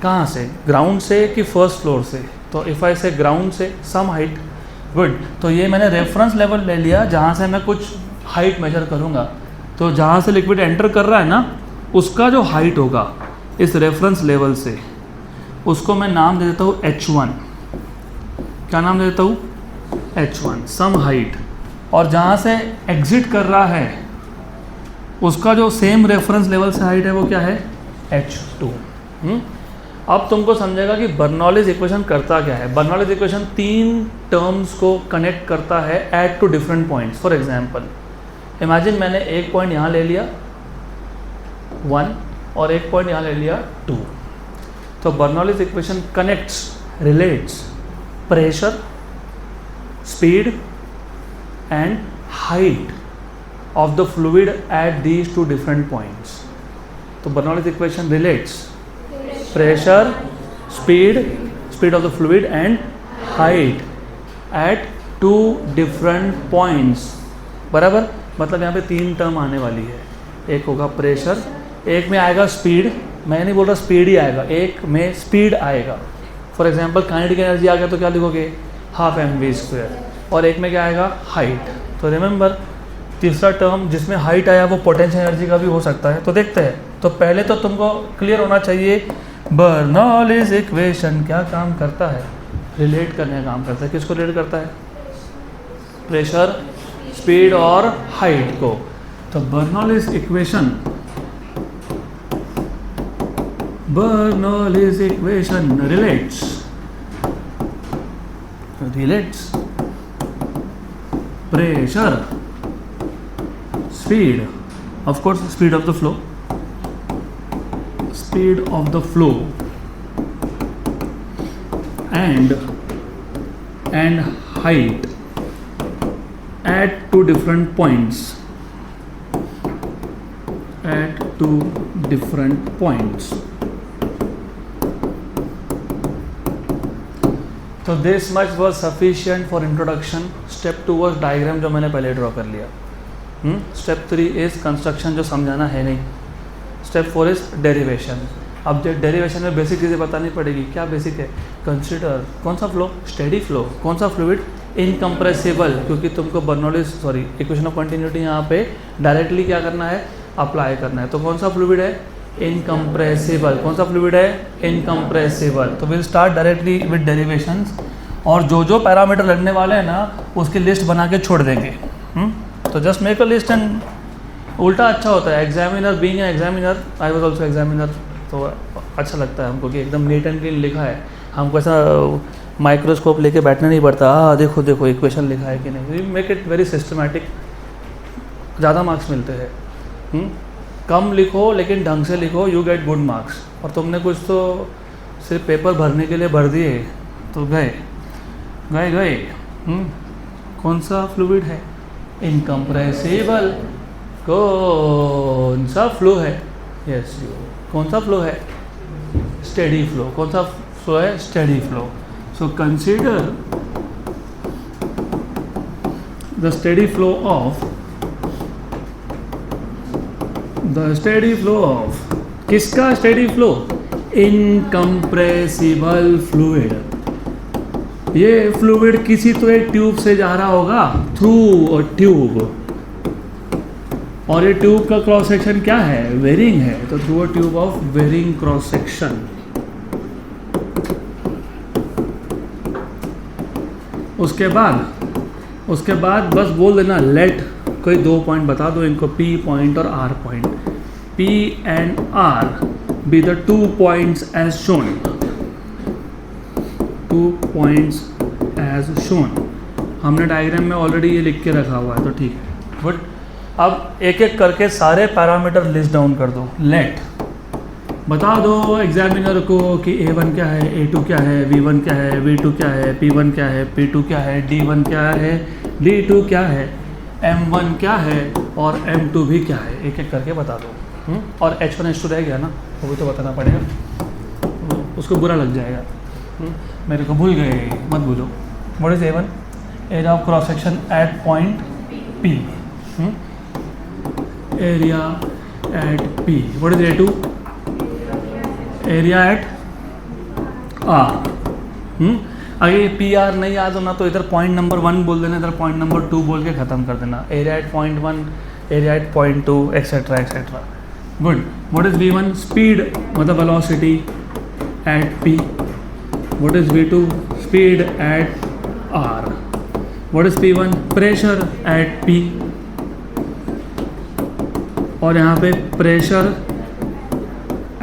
S1: कहाँ से? ग्राउंड से कि फर्स्ट फ्लोर से? तो इफ़ आई से ग्राउंड से, सम हाइट, गुड। तो ये मैंने रेफरेंस लेवल ले लिया जहाँ से मैं कुछ हाइट मेजर करूँगा। तो जहाँ से लिक्विड एंटर कर रहा है ना, उसका जो हाइट होगा इस रेफरेंस लेवल से, उसको मैं नाम दे देता हूँ H1। क्या नाम दे देता हूँ? H1, सम हाइट। और जहाँ से एग्जिट कर रहा है उसका जो सेम रेफरेंस लेवल से हाइट है वो क्या है? H2। अब तुमको समझेगा कि बर्नौलीज इक्वेशन करता क्या है। बर्नौलीज इक्वेशन 3 टर्म्स को कनेक्ट करता है at two different points. For example, imagine मैंने एक पॉइंट यहाँ ले लिया 1 और एक पॉइंट यहाँ ले लिया 2। तो Bernoulli's equation connects, relates pressure, speed and height of the fluid at these 2 different points. तो Bernoulli's equation relates pressure, speed of the fluid and height at 2 different points. बराबर? मतलब यहाँ पे 3 टर्म आने वाली है। एक होगा प्रेशर, एक में आएगा स्पीड। मैं नहीं बोल रहा स्पीड ही आएगा, एक में स्पीड आएगा। फॉर एग्जाम्पल काइनेटिक एनर्जी आ गया तो क्या लिखोगे? Half mv²। और एक में क्या आएगा? हाइट। तो रिमेंबर, तीसरा टर्म जिसमें हाइट आया वो पोटेंशियल एनर्जी का भी हो सकता है। तो देखते हैं। तो पहले तो तुमको क्लियर होना चाहिए बर्नौलीज इक्वेशन क्या काम करता है? रिलेट करने का काम करता है। किसको रिलेट करता है? प्रेशर, स्पीड और हाइट को। तो Bernoulli's equation relates pressure, speed, of course speed of the flow and height at 2 different points. तो this much was sufficient for introduction. Step 2 was diagram जो मैंने पहले ड्रॉ कर लिया। स्टेप 3 इज़ कंस्ट्रक्शन जो समझाना है नहीं। Step 4 is derivation. अब डेरिवेशन में बेसिक चीज़ें बतानी पड़ेगी। क्या बेसिक है? कंसिडर कौन सा फ्लो? Steady flow. कौन सा फ्लूइड? इनकम्प्रेसिबल, क्योंकि तुमको बर्नौलीज इक्वेशन ऑफ कंटिन्यूटी यहाँ पे डायरेक्टली क्या करना है? अप्लाई करना है। तो कौन सा फ्लूइड है? इनकम्प्रेसिबल। कौन सा फ्लूइड है? इनकम्प्रेसिबल। तो will start directly with derivations, और जो पैरामीटर लगने वाले हैं ना उसकी लिस्ट बना के छोड़ देंगे। तो just make a list and उल्टा अच्छा होता है। Examiner being an examiner, I was also examiner, तो अच्छा लगता है हमको कि एकदम नीट एंड क्लीन लिखा है। हमको ऐसा माइक्रोस्कोप लेके बैठना नहीं पड़ता। देखो देखो इक्वेशन लिखा है कि नहीं। We make it very systematic, ज़्यादा मार्क्स मिलते हैं। कम लिखो लेकिन ढंग से लिखो, यू गेट गुड मार्क्स। और तुमने कुछ तो सिर्फ पेपर भरने के लिए भर दिए तो गए। कौन सा फ्लूइड है? इनकम्प्रेसिबल कौन सा फ्लो है? यस, कौन सा फ्लो है? Steady flow. कौन सा फ्लो है? Steady flow. So consider the steady flow of किसका स्टेडी फ्लो? Incompressible fluid. ये फ्लूइड किसी तो एक ट्यूब से जा रहा होगा, थ्रू अ ट्यूब, और ये ट्यूब का क्रॉस सेक्शन क्या है? वेरिंग है, तो through a tube of varying cross section. उसके बाद बस बोल देना लेट, कोई 2 पॉइंट बता दो इनको, P पॉइंट और R point. P and R be the 2 points as shown. 2 points as shown. हमने डायग्राम में ऑलरेडी ये लिख के रखा हुआ है, तो ठीक है, गुड। अब एक एक करके सारे पैरामीटर लिस्ट डाउन कर दो। लेट बता दो एग्जामिनर को कि A1 क्या है, A2 क्या है, V1 क्या है, V2 क्या है, P1 क्या है, P2 क्या है, D1 क्या है, D2 क्या है, M1 क्या है और M2 भी क्या है, एक एक करके बता दो। और H1 H2 रह गया ना, वो भी तो बताना पड़ेगा, उसको बुरा लग जाएगा। मेरे को भूल गए, मत भूलो। What is A1? Area of cross section at point P। Area at P। What is A2? Area at R। अगर ये PR नहीं याद होना तो इधर पॉइंट नंबर 1 बोल देना, इधर पॉइंट नंबर 2 बोल के ख़त्म कर देना। Area at point 1, area at point 2, etcetera etcetera. Good. What is V1? Speed मतलब velocity at P। What is V2? Speed at R। What is P1? Pressure at P। और यहाँ पे pressure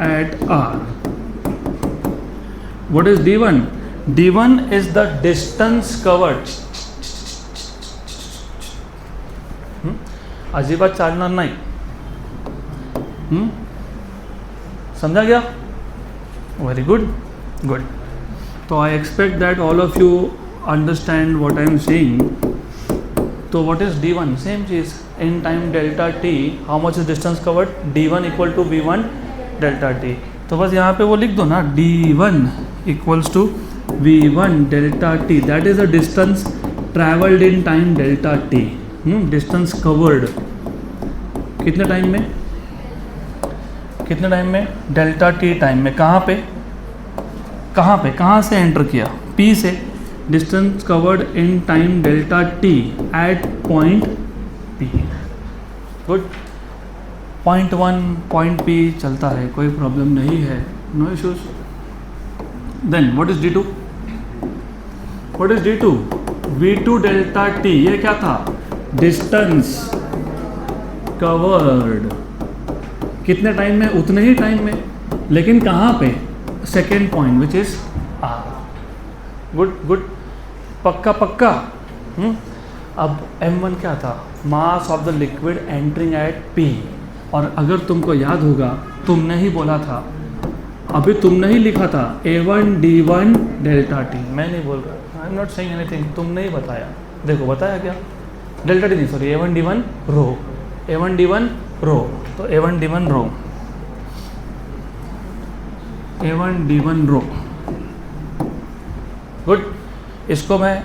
S1: at R। What is D1? D1 is the distance covered। अजीबात चालना नहीं। समझा गया? Very good, good. तो I expect that all of you understand what I am saying. तो व्हाट इज D1? सेम चीज, in time delta t how much is distance covered? D1 equal to V1 delta t। तो बस यहाँ पे वो लिख दो ना, D1 equals to V1 delta t, that is the distance travelled in time delta t। Distance covered कितने टाइम में? डेल्टा t टाइम में। कहाँ पे कहाँ से एंटर किया? P से। Distance covered in time delta t at point P। Good. Point 1 point P चलता है, कोई प्रॉब्लम नहीं है, no issues. Then what is D2? V2 delta t, ये क्या था? Distance covered. कितने टाइम में? उतने ही टाइम में, लेकिन कहाँ पे? Second point which is R। Good good, पक्का। अब M1 क्या था? Mass of the liquid entering at P। और अगर तुमको याद होगा, तुमने ही बोला था, अभी तुमने ही लिखा था A1 D1 डेल्टा t। मैं नहीं बोल रहा, I am not saying anything, तुमने ही बताया। देखो बताया क्या? डेल्टा t नहीं, सॉरी, A1 D1 रो। A1 D1 रो, तो A1 D1 रो, A1 D1 रो। गुड। इसको मैं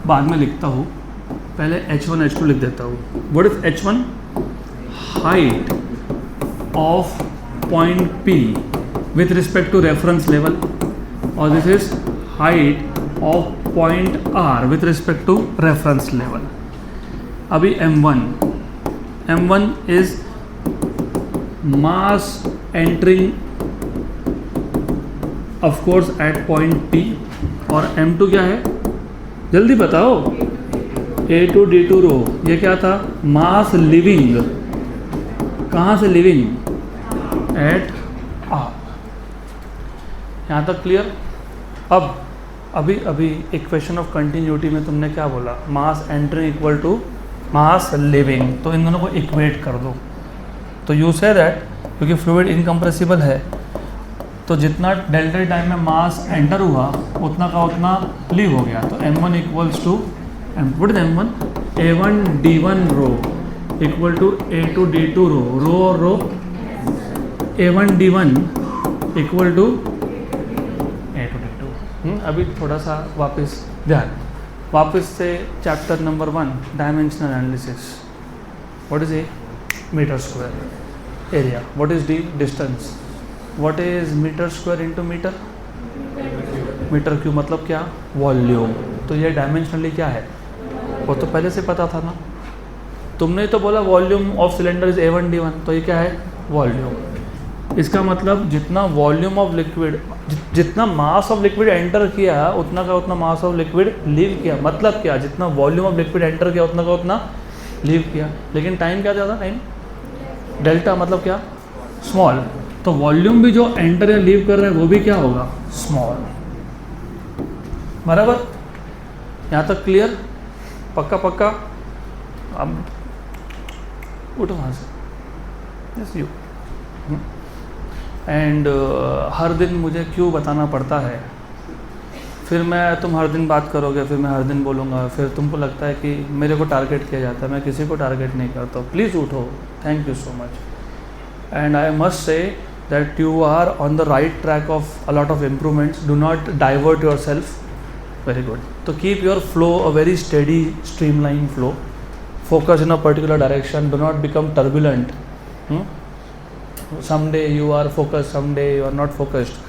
S1: बाद में लिखता हूँ, पहले H1 H2 लिख देता हूँ। What is H1? Height of point P with respect to reference level, और this is height of point R with respect to reference level. अभी M1 is mass entering of course at point P, और M2 क्या है? जल्दी बताओ। A2 D2 रो, ये क्या था? mass living। कहाँ से living? at R। यहाँ तक क्लियर? अब अभी इक्वेशन ऑफ कंटिन्यूटी में तुमने क्या बोला? Mass entering equal to mass leaving, तो इन दोनों को इक्वेट कर दो। तो यू से दैट क्योंकि फ्लूइड इनकम्प्रेसिबल है, तो जितना डेल्टा टाइम में मास एंटर हुआ उतना का उतना लीव हो गया। तो M1 equals to what is M1? A1 D1 rho equal to A2 D2 rho और rho A1 D1 equal to A2 D2। अभी थोड़ा सा वापस से chapter number 1 dimensional analysis. What is A metre square area, what is D distance, what is metre square into metre, metre cube मतलब क्या, वॉल्यूम। तो ये डायमेंशनली क्या है वो तो पहले से पता था ना, तुमने तो बोला volume of cylinder is A1 D1, तो ये क्या है वॉल्यूम। इसका मतलब जितना वॉल्यूम ऑफ लिक्विड, जितना मास ऑफ लिक्विड एंटर किया उतना का उतना मास ऑफ लिक्विड लीव किया। मतलब क्या, जितना वॉल्यूम ऑफ लिक्विड एंटर किया उतना का उतना लीव किया। लेकिन टाइम क्या ज़्यादा, टाइम डेल्टा मतलब क्या, स्मॉल। तो वॉल्यूम भी जो एंटर या लीव कर रहा है वो भी क्या होगा, स्मॉल। बराबर, यहाँ तक क्लियर, पक्का पक्का। अब उठो वहाँ से, यस यू। एंड हर दिन मुझे क्यों बताना पड़ता है, फिर तुम हर दिन बात करोगे, फिर मैं हर दिन बोलूँगा, फिर तुमको लगता है कि मेरे को टारगेट किया जाता है। मैं किसी को टारगेट नहीं करता। प्लीज़ उठो, thank you so much. And I must say that you are on the right track of a lot of improvements. Do not divert your Very good. So keep your flow a very steady, streamlined flow. Focus in a particular direction. Do not become turbulent. Someday you are focused, someday you are not focused.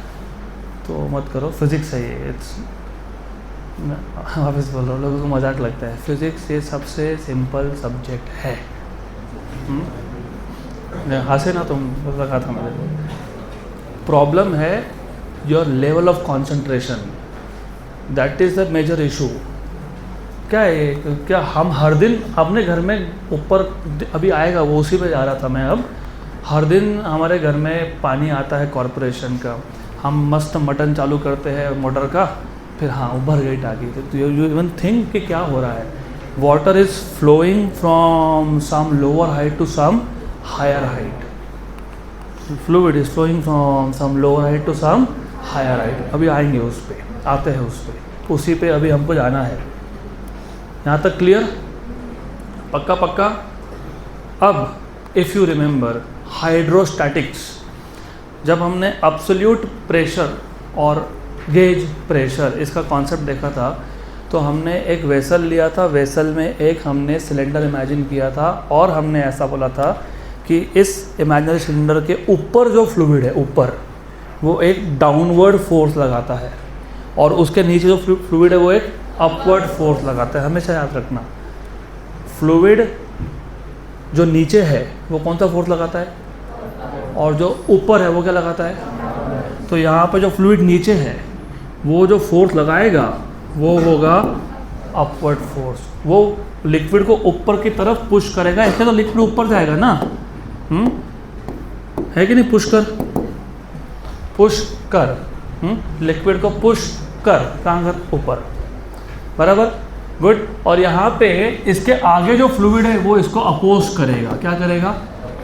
S1: तो मत करो, फिजिक्स है ये। इट्स वापस बोल रहा हूँ, लोगों को मजाक लगता है। फिजिक्स ये सबसे सिंपल सब्जेक्ट है। हंसे ना तुम, रखा था मैंने। प्रॉब्लम है your level of concentration, that is the major issue. क्या है, क्या हम हर दिन अपने घर में ऊपर, अभी आएगा वो, उसी पे जा रहा था मैं। अब हर दिन हमारे घर में पानी आता है कॉरपोरेशन का, हम मस्त मटन चालू करते हैं मोटर का, फिर हाँ उभर गई टाकी। तो यू इवन थिंक कि क्या हो रहा है, water is flowing from some lower height to some higher height, fluid is flowing from some lower height to some higher height. अभी आएंगे उस पर, आते हैं उस पर, उसी पे अभी हमको जाना है। यहाँ तक क्लियर, पक्का पक्का। अब इफ़ यू रिमेंबर हाइड्रोस्टैटिक्स, जब हमने एब्सोल्यूट प्रेशर और गेज प्रेशर इसका कॉन्सेप्ट देखा था, तो हमने एक वेसल लिया था, वेसल में एक हमने सिलेंडर इमेजिन किया था, और हमने ऐसा बोला था कि इस इमेजिनरी सिलेंडर के ऊपर जो फ्लूइड है, ऊपर वो एक डाउनवर्ड फोर्स लगाता है, और उसके नीचे जो फ्लूइड है वो एक अपवर्ड फोर्स लगाता है। हमेशा याद रखना, फ्लूइड जो नीचे है वो कौन सा फोर्स लगाता है, और जो ऊपर है वो क्या लगाता है। तो यहाँ पे जो फ्लूइड नीचे है वो जो फोर्स लगाएगा वो होगा अपवर्ड फोर्स, वो लिक्विड को ऊपर की तरफ पुश करेगा। इससे तो लिक्विड ऊपर जाएगा ना, है कि नहीं, पुश कर लिक्विड को पुश कर, कहाँ कर, ऊपर। बराबर, गुड। और यहाँ पे इसके आगे जो फ्लूइड है वो इसको अपोज करेगा। क्या करेगा,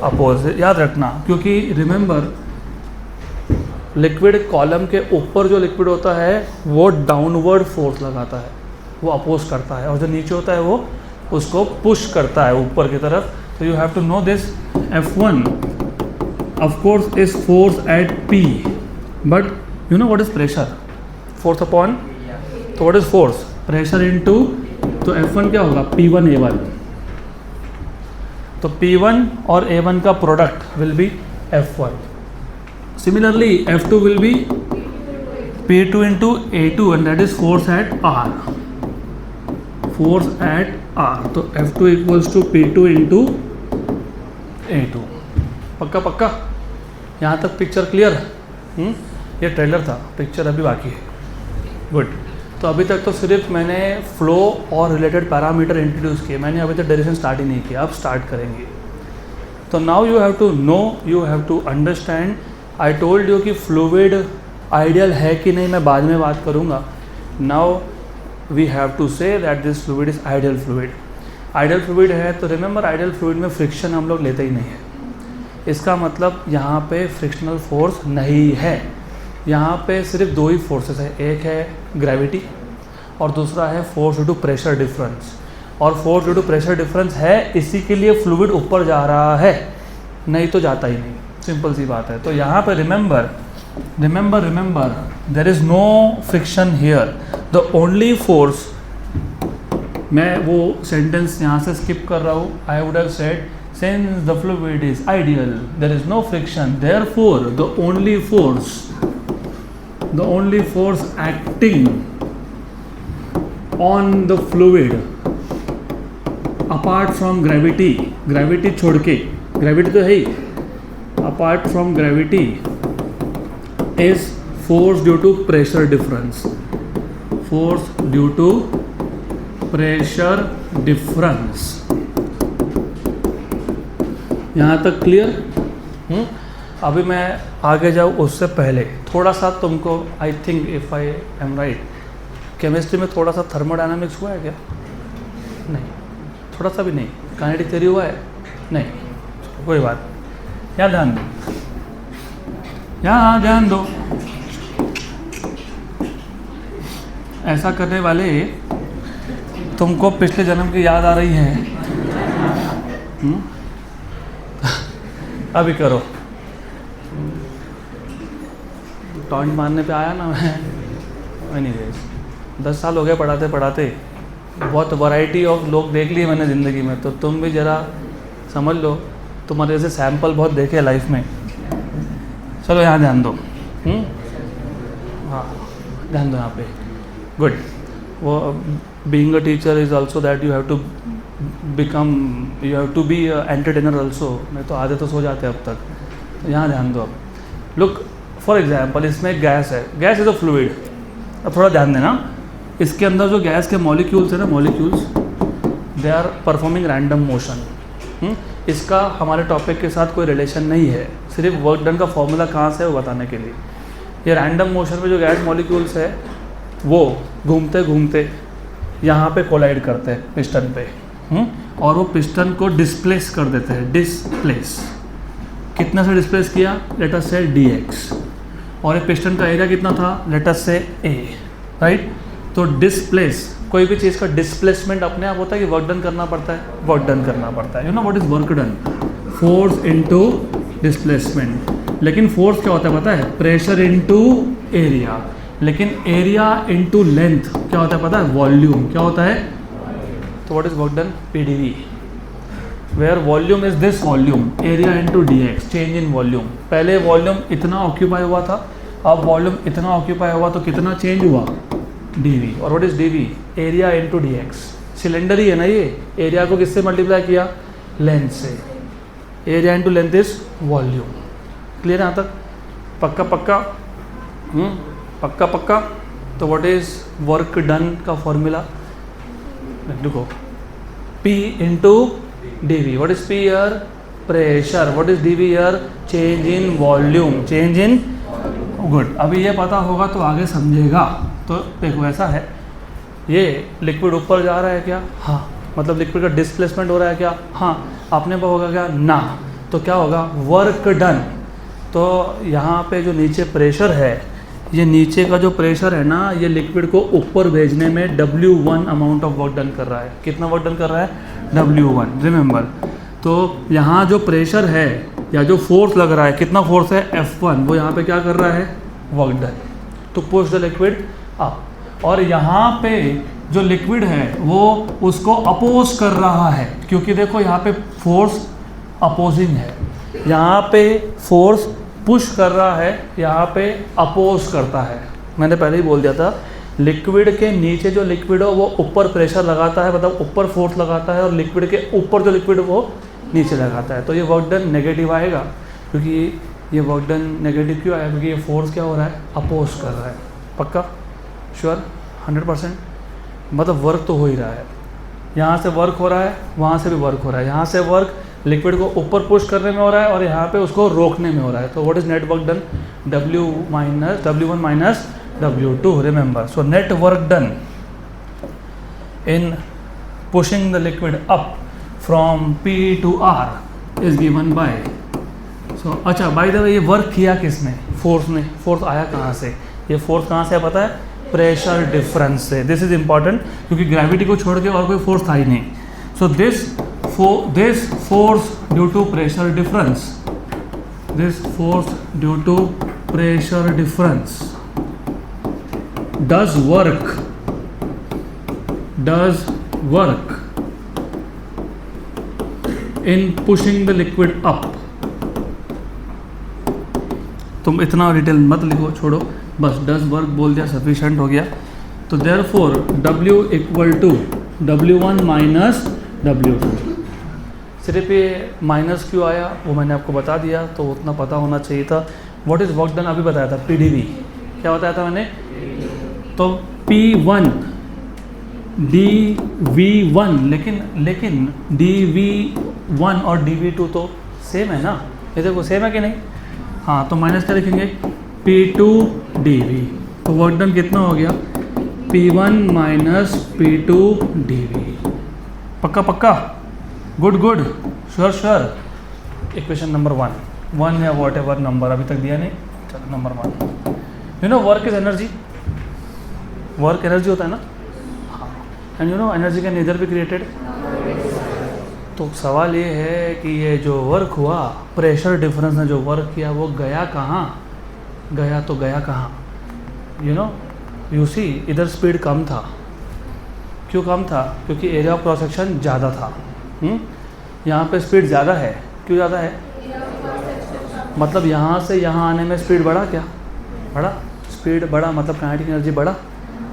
S1: अपोज। याद रखना, क्योंकि रिमेंबर लिक्विड कॉलम के ऊपर जो लिक्विड होता है वो डाउनवर्ड फोर्स लगाता है, वो अपोज करता है, और जो नीचे होता है वो उसको पुश करता है ऊपर की तरफ। तो you have to know this. F1 of course is force at P, but you know what is pressure, force upon, तो what is force, pressure into, तो F1 क्या होगा, P1 A1, तो P1 और A1 का product will be F1। Similarly F2 will be P2 into A2 and that is force at R, force at R, तो F2 equals to P2 into A2। पक्का पक्का, यहाँ तक पिक्चर क्लियर। ये ट्रेलर था, पिक्चर अभी बाकी है। गुड। तो अभी तक तो सिर्फ मैंने फ्लो और रिलेटेड पैरामीटर इंट्रोड्यूस किए, मैंने अभी तक डायरेक्शन स्टार्ट ही नहीं किया, अब स्टार्ट करेंगे। तो now you have to know, you have to understand. I told you कि फ्लूइड आइडियल है कि नहीं मैं बाद में बात करूँगा। Now we have to say that this fluid is ideal fluid. Ideal fluid है तो रिमेंबर, आइडियल फ्लूइड में फ्रिक्शन हम लोग लेते ही नहीं है। इसका मतलब यहाँ पे फ्रिक्शनल फोर्स नहीं है। यहाँ पे सिर्फ दो ही फोर्सेस है, एक है ग्रेविटी और दूसरा है force due to pressure difference. और force due to pressure difference है, इसी के लिए फ्लूइड ऊपर जा रहा है, नहीं तो जाता ही नहीं, सिंपल सी बात है। तो यहाँ पे remember there is no friction here, the only force, मैं वो सेंटेंस यहाँ से स्किप कर रहा हूँ, I would have said since the fluid is ideal there is no friction, therefore the only force acting on the fluid apart from gravity छोड़ के, gravity तो है ही, apart from gravity is force due to pressure difference, force due to pressure difference। यहाँ तक क्लियर? अभी मैं आगे जाऊँ उससे पहले थोड़ा सा तुमको, I think if I am right, chemistry में थोड़ा सा थर्मोडायनामिक्स हुआ है क्या? नहीं, थोड़ा सा भी नहीं। काइनेटिक थ्योरी हुआ है? नहीं, कोई बात नहीं। यहाँ ध्यान दो, यहाँ ध्यान दो। ऐसा करने वाले तुमको पिछले जन्म की याद आ रही है? अभी करो। टॉन्ट मारने पे आया ना मैं। एनीवेज 10 साल हो गए पढ़ाते पढ़ाते, बहुत वैरायटी ऑफ लोग देख लिए मैंने ज़िंदगी में, तो तुम भी ज़रा समझ लो, तुम्हारे जैसे सैंपल बहुत देखे लाइफ में। चलो यहाँ ध्यान दो। हाँ ध्यान दो यहाँ पे। गुड। वो being a teacher is also that you have to be entertainer also, नहीं तो आधे तो सो जाते हैं अब तक। तो यहाँ ध्यान दो। अब लुक फॉर एग्जाम्पल, इसमें एक गैस है, गैस इज़ अ फ्लूइड। अब थोड़ा ध्यान देना, इसके अंदर जो गैस के मॉलिक्यूल्स है ना, molecules they are performing random motion. इसका हमारे टॉपिक के साथ कोई रिलेशन नहीं है, सिर्फ वर्क डन का फॉर्मूला कहाँ से है वो बताने के लिए। ये रैंडम मोशन में जो गैस मॉलिक्यूल्स है वो घूमते घूमते यहाँ पे कोलाइड करते हैं पिस्टन पे, और वो पिस्टन को डिस्प्लेस कर देते हैं। डिस्प्लेस कितना से डिस्प्लेस किया? लेट अस से dx, और ये पिस्टन का एरिया कितना था? लेट अस से a, राइट। तो डिस्प्लेस, कोई भी चीज़ का डिस्प्लेसमेंट अपने आप होता है कि वर्क डन करना पड़ता है? वर्क डन करना पड़ता है। You know what is work done? Force into displacement. लेकिन फोर्स क्या होता है पता है? Pressure into area. लेकिन एरिया इनटू लेंथ क्या होता है पता है? वॉल्यूम। क्या होता है? तो what is work done? PdV, where volume is this volume, area into dx, change in volume. पहले वॉल्यूम इतना ऑक्यूपाई हुआ था, अब वॉल्यूम इतना ऑक्यूपाई हुआ, तो कितना चेंज हुआ? dV। और what is dV? Area into dx। Cylinder ही है ना ये, एरिया को किससे मल्टीप्लाई किया? लेंथ से। Area into length is volume. Clear है यहाँ तक? पक्का पक्का? पक्का पक्का। तो व्हाट इज वर्क डन का फॉर्मूला? देखो, P into dV। What is P year? Pressure. What is dV year? Change in volume, change in. Good. अभी ये पता होगा तो आगे समझेगा। तो देखो ऐसा है, ये लिक्विड ऊपर जा रहा है क्या? हाँ। मतलब लिक्विड का डिस्प्लेसमेंट हो रहा है क्या? हाँ। अपने पर होगा क्या? ना। तो क्या होगा? Work done. तो यहाँ पे जो नीचे प्रेशर है, ये नीचे का जो प्रेशर है ना, ये लिक्विड को ऊपर भेजने में W1 amount of work done कर रहा है। कितना वर्क डन कर रहा है? W1। रिमेंबर, तो यहाँ जो प्रेशर है या जो फोर्स लग रहा है, कितना फोर्स है? F1। वो यहाँ पे क्या कर रहा है? Work done. तो पुश द लिक्विड अप। और यहाँ पे जो लिक्विड है वो उसको अपोज कर रहा है, क्योंकि देखो यहाँ पे फोर्स अपोजिंग है, यहाँ पे फोर्स पुश कर रहा है, यहाँ पे अपोज करता है। मैंने पहले ही बोल दिया था, लिक्विड के नीचे जो लिक्विड हो वो ऊपर प्रेशर लगाता है, मतलब ऊपर फोर्स लगाता है, और लिक्विड के ऊपर जो लिक्विड वो नीचे लगाता है। तो ये वर्क डन नेगेटिव आएगा, क्योंकि ये वर्क डन नेगेटिव क्यों आया? क्योंकि ये फोर्स क्या हो रहा है? अपोज कर रहा है। पक्का? श्योर? 100%? मतलब वर्क तो हो ही रहा है, यहाँ से वर्क हो रहा है, वहाँ से भी वर्क हो रहा है। यहाँ से वर्क लिक्विड को ऊपर पुश करने में हो रहा है, और यहाँ पे उसको रोकने में हो रहा है। तो what is net work done? W1 minus W2। Remember, so net work done in pushing the liquid up from P to R is given by. So अच्छा, बाय द वे, ये वर्क किया किसने? फोर्स ने। फोर्स आया कहाँ से? ये फोर्स कहाँ से है पता है? प्रेशर डिफरेंस से। दिस इज इंपॉर्टेंट क्योंकि ग्रेविटी को छोड़ के और कोई फोर्स था ही नहीं। So this force due to pressure difference, this force due to pressure difference does work in pushing the liquid up। तुम इतना डिटेल मत लिखो, छोड़ो, बस does work बोल दिया सफिशेंट हो गया। तो therefore W equal to W1 minus W2। सिर्फ ये माइनस क्यों आया वो मैंने आपको बता दिया, तो उतना पता होना चाहिए था। व्हाट इज वर्क डन अभी बताया था, PdV क्या बताया था मैंने, तो P1 dV1, लेकिन dV1 और dV2 तो सेम है ना, ये देखो सेम है कि नहीं। हाँ, तो माइनस क्या लिखेंगे, P2 dV। तो वर्क डन कितना हो गया, P1 माइनस P2 dV। पक्का, गुड, श्योर। इक्वेशन नंबर 1 या वॉट एवर नंबर अभी तक दिया नहीं, चलो number 1। You know work is energy, work energy होता है ना। हाँ, and you know energy can neither be created. तो सवाल ये है कि ये जो वर्क हुआ, प्रेशर डिफरेंस ने जो वर्क किया वो गया कहाँ, गया कहाँ। यू नो यू सी इधर स्पीड कम था, क्यों कम था, क्योंकि एरिया ऑफ क्रॉस सेक्शन ज़्यादा था। यहाँ पे स्पीड ज़्यादा है, क्यों ज़्यादा है, मतलब यहाँ से यहाँ आने में स्पीड बढ़ा, क्या बढ़ा, स्पीड बढ़ा, मतलब काइनेटिक एनर्जी बढ़ा,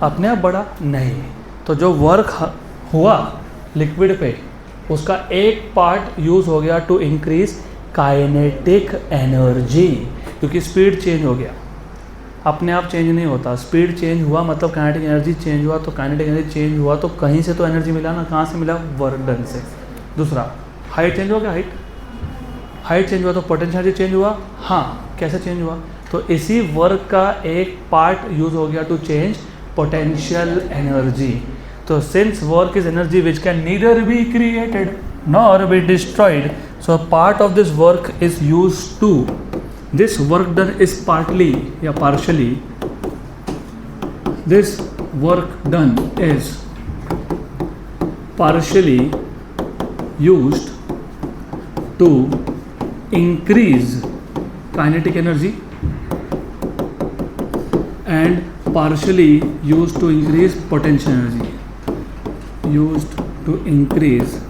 S1: अपने आप बढ़ा नहीं। तो जो वर्क हुआ लिक्विड पे, उसका एक पार्ट यूज़ हो गया टू इंक्रीज काइनेटिक एनर्जी, क्योंकि स्पीड चेंज हो गया, अपने आप चेंज नहीं होता, स्पीड चेंज हुआ मतलब काइनेटिक एनर्जी चेंज हुआ। तो काइनेटिक एनर्जी चेंज हुआ तो कहीं से तो एनर्जी मिला ना, कहाँ से मिला, वर्क डन से। दूसरा, हाइट चेंज हो गया, हाइट चेंज हुआ तो पोटेंशियल एनर्जी चेंज हुआ। हाँ, कैसे चेंज हुआ, तो इसी वर्क का एक पार्ट यूज हो गया टू चेंज पोटेंशियल एनर्जी। तो since work is energy which can neither be created nor be destroyed, so part of this work is use to, this work done is partly या partially, this work done is partially used to increase kinetic energy and partially used to increase potential energy, used to increase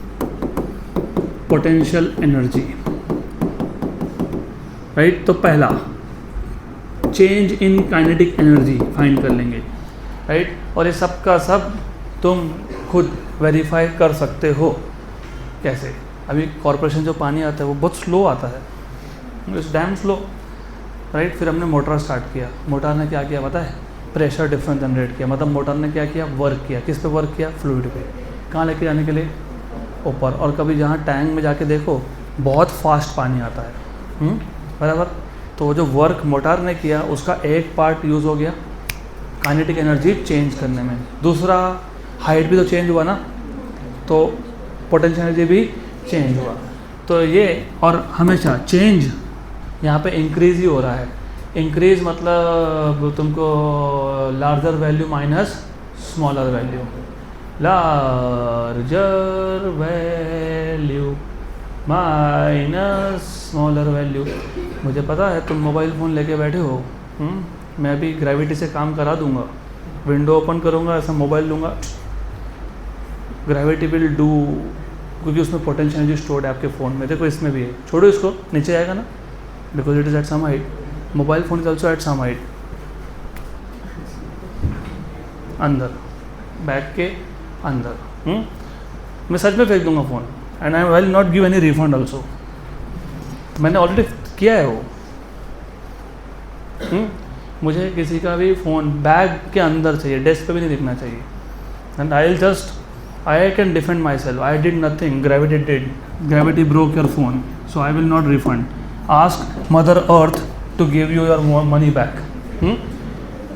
S1: potential energy, right। तो पहला change in kinetic energy find कर लेंगे, राइट। और ये सब का सब तुम खुद वेरीफाई कर सकते हो। कैसे, अभी कॉर्पोरेशन जो पानी आता है वो बहुत स्लो आता है, इट्स डैम स्लो, राइट। फिर हमने मोटर स्टार्ट किया, मोटर ने क्या किया पता है, प्रेशर डिफरेंस जनरेट किया, मतलब मोटर ने क्या किया, वर्क किया, किस पे वर्क किया, फ्लूइड पे। कहाँ लेके जाने के लिए, ऊपर। और कभी जहाँ टैंक में जाके देखो बहुत फास्ट पानी आता है, बराबर। तो जो वर्क मोटर ने किया उसका एक पार्ट यूज़ हो गया काइनेटिक एनर्जी चेंज करने में। दूसरा, हाइट भी तो चेंज हुआ ना, तो पोटेंशियल एनर्जी भी चेंज हुआ। तो ये, और हमेशा चेंज यहाँ पे इंक्रीज ही हो रहा है। इंक्रीज मतलब तुमको larger value minus smaller value, larger value minus smaller value. मुझे पता है तुम मोबाइल फ़ोन लेके बैठे हो, मैं भी ग्रेविटी से काम करा दूंगा, विंडो ओपन करूंगा, ऐसा मोबाइल लूँगा, ग्रेविटी विल डू, क्योंकि उसमें पोटेंशियल एनर्जी स्टोर्ड है आपके फ़ोन में। देखो इसमें भी है, छोड़ो इसको, नीचे आएगा ना, because it is at some height. Mobile phone is also at some height, अंदर, बैग के अंदर। मैं सच में फेंक दूंगा phone, and I will not give any refund also. मैंने ऑलरेडी किया है वो। मुझे किसी का भी फ़ोन बैग के अंदर चाहिए, डेस्क पे भी नहीं दिखना चाहिए, and I can defend myself, I did nothing, gravity broke your phone, so I will not refund. Ask mother earth to give you your money back.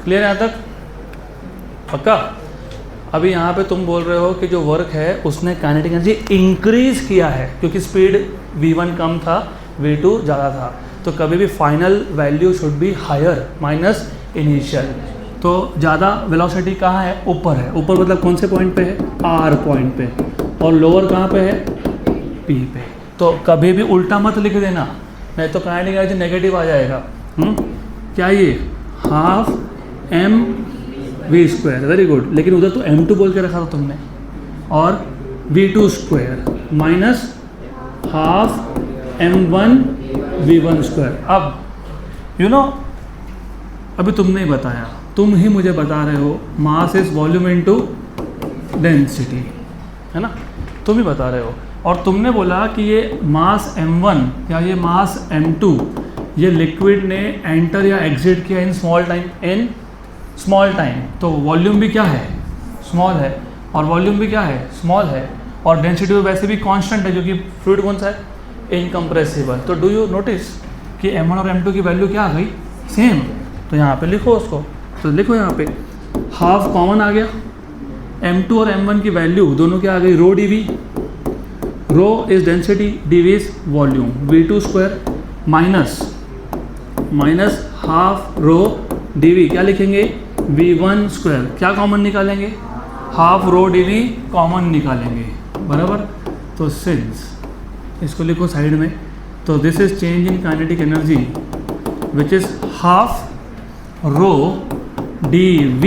S1: Clear यहाँ तक, पक्का। अभी यहाँ पे तुम बोल रहे हो कि जो वर्क है उसने काइनेटिक एनर्जी इंक्रीज किया है, क्योंकि स्पीड v1 कम था, v2 ज़्यादा था। तो कभी भी final value should be higher minus initial, तो ज़्यादा वेलोसिटी कहाँ है, ऊपर है। ऊपर मतलब कौन से पॉइंट पे है, आर पॉइंट पे, और लोअर कहाँ पे है, पी पे। तो कभी भी उल्टा मत लिख देना, नहीं तो काइनेटिक एनर्जी नेगेटिव आ जाएगा। क्या ये half m v square, very good, लेकिन उधर तो m2 बोल के रखा था तुमने, और v2 square minus half m1 v1 square. अब यू नो अभी तुमने ही बताया, तुम ही मुझे बता रहे हो mass is volume into density, है ना, तुम ही बता रहे हो। और तुमने बोला कि ये मास m1 या ये मास m2 ये लिक्विड ने एंटर या एग्जिट किया इन स्मॉल टाइम, इन स्मॉल टाइम, तो वॉल्यूम भी क्या है, स्मॉल है, और वॉल्यूम भी क्या है, स्मॉल है, और डेंसिटी तो वैसे भी कांस्टेंट है क्योंकि फ्लूइड कौन सा है, इनकम्प्रेसिबल। तो डू यू नोटिस कि m1 और m2 की वैल्यू क्या आ गई, सेम। तो यहाँ पे लिखो उसको, तो लिखो यहाँ पे हाफ कॉमन आ गया, m2 और m1 की वैल्यू दोनों क्या आ गई, rho dv, rho is density, dv is volume, v2 square minus half rho dv, क्या लिखेंगे, v1 स्क्वायर, क्या कॉमन निकालेंगे, हाफ रो dv कॉमन निकालेंगे, बराबर। तो सिंस इसको लिखो साइड में, तो this is change in kinetic energy which is half rho dv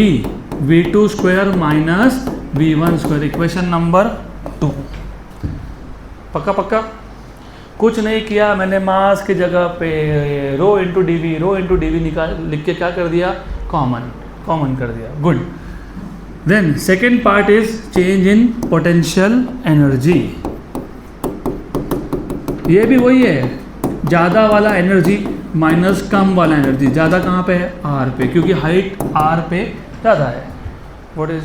S1: v2 square minus v1 square, equation number 2। पक्का पक्का, कुछ नहीं किया मैंने, मास की जगह पे रो इंटू डी वी निकाल लिख के क्या कर दिया, कॉमन कर दिया, good. Then second part is change in potential energy. ये भी वही है, ज़्यादा वाला एनर्जी माइनस कम वाला एनर्जी, ज़्यादा कहाँ पे है, आर पे, क्योंकि हाइट आर पे ज़्यादा है। What is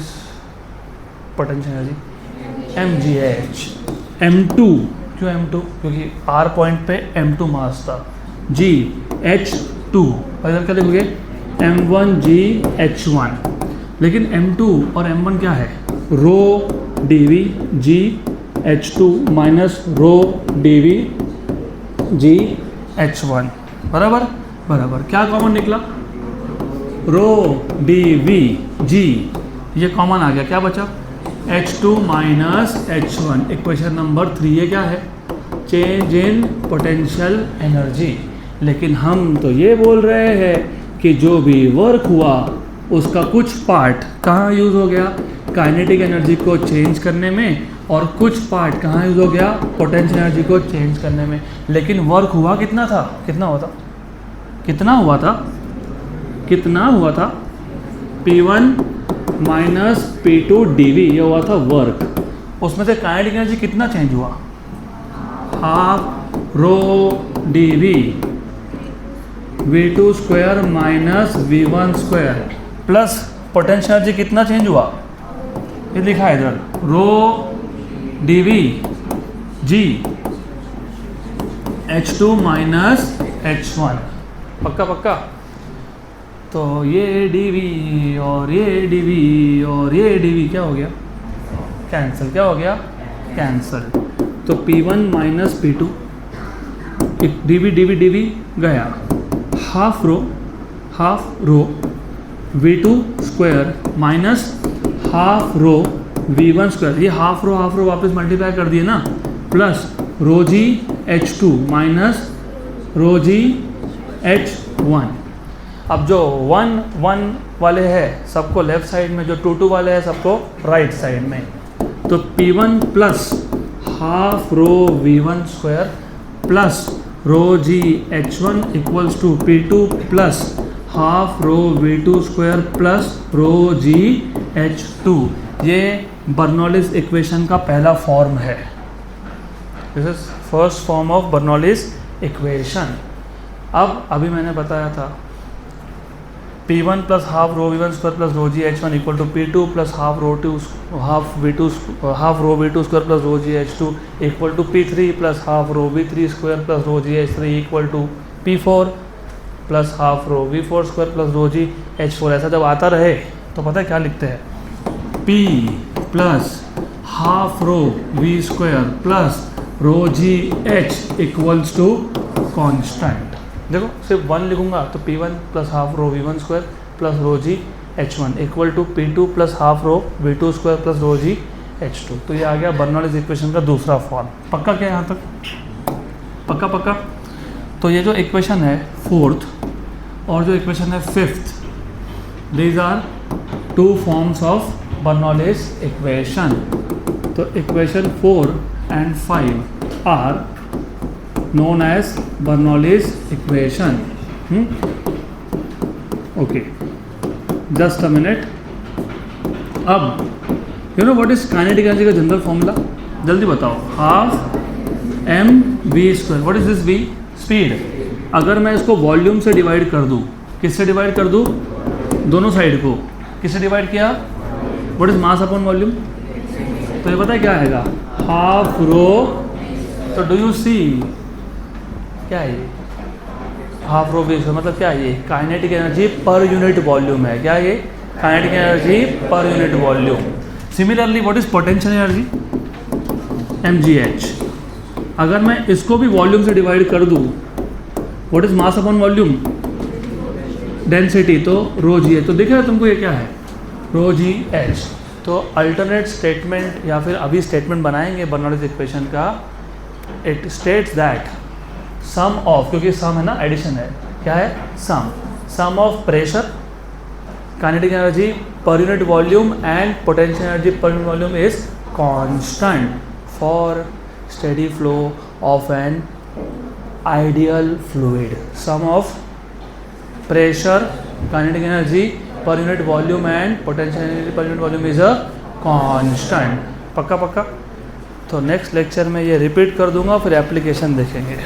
S1: potential energy, mgh, m2, क्यों m2, क्योंकि r पॉइंट पे m2 मास था, g h2, और इधर क्या लिखोगे, m1g(h1), लेकिन m2 और m1 क्या है, रो dv g h2 minus rho dv g h1, बराबर। क्या कॉमन निकला, रो dv g, ये कॉमन आ गया, क्या बचा, h2 minus h1, equation number 3। ये क्या है, चेंज इन पोटेंशियल एनर्जी। लेकिन हम तो ये बोल रहे हैं कि जो भी वर्क हुआ उसका कुछ पार्ट कहाँ यूज़ हो गया, काइनेटिक एनर्जी को चेंज करने में, और कुछ पार्ट कहाँ यूज़ हो गया, पोटेंशियल एनर्जी को चेंज करने में। लेकिन वर्क हुआ कितना था, कितना हुआ था, P1 माइनस P2 dv, ये हुआ था वर्क। उसमें से काइनेटिक एनर्जी कितना चेंज हुआ, half rho dv v2 square minus v1 square, plus potential energy कितना चेंज हुआ, ये लिखा है इधर, रो dv g h2 minus h1, पक्का। तो ये dv और ये dv और ये dv क्या हो गया, कैंसल, तो P1 माइनस P2, dv गया, half rho v2 square minus half rho v1 square, ये हाफ रो वापस मल्टीप्लाई कर दिए ना, plus rho g h2 minus rho g h1। अब जो 1 वाले हैं सबको लेफ्ट साइड में, जो 2 वाले हैं सबको राइट साइड में, तो P1 plus half rho v1 square plus rho g h1 equals to P2 plus half rho v2 square plus rho g h2। ये बर्नौलीज इक्वेशन का पहला फॉर्म है, this is first form of Bernoulli's equation. अभी मैंने बताया था P1 plus half rho v1 square plus rho g h1 equal to P2 plus half rho v2 square plus rho g h2 equal to P3 plus half row v3 square plus rho g h3 equal to P4 plus half rho v4 square plus rho g h4। ऐसा जब आता रहे तो पता है क्या लिखते हैं, P plus half rho v square plus rho g h equals to constant. देखो सिर्फ 1 लिखूंगा तो P1 plus half rho v1 square plus rho g H1 equal to P2 plus half rho V2 square plus rho g H2। तो ये आ गया बर्नौलीज इक्वेशन का दूसरा फॉर्म। पक्का क्या यहाँ तक? पक्का पक्का। तो ये जो इक्वेशन है फोर्थ और जो इक्वेशन है fifth, these are two forms of Bernoulli's equation. तो equation 4 and 5 are known as Bernoulli's equation. Okay, just a minute. अब you know what is kinetic energy का जनरल फॉर्मूला? जल्दी बताओ। Half m v square. What is this v? Speed. अगर मैं इसको वॉल्यूम से डिवाइड कर दूँ, किससे डिवाइड कर दूँ? दोनों साइड को। किससे डिवाइड किया? What is mass upon volume? तो ये पता है क्या आएगा? Half rho. तो डू यू सी क्या है ये? हाफ रो वी स्क्वायर मतलब क्या है ये? Kinetic energy per unit volume है। क्या है ये? Kinetic energy per unit volume. Similarly what is potential energy? mgh। अगर मैं इसको भी वॉल्यूम से डिवाइड कर दूँ, what is mass upon volume? Density. तो रो जी एच। तो दिख रहा है तुमको ये क्या है? Rho g h. तो अल्टरनेट स्टेटमेंट या फिर अभी स्टेटमेंट बनाएंगे बर्नौलीज इक्वेशन का। It states that sum of, क्योंकि सम है ना, एडिशन है, क्या है? Sum of pressure, kinetic energy per unit volume and potential energy per unit volume is constant for steady flow of an ideal fluid. Sum of pressure, kinetic energy per unit volume and potential energy per unit volume is a constant. पक्का पक्का। तो नेक्स्ट लेक्चर में ये रिपीट कर दूंगा, फिर एप्लीकेशन देखेंगे।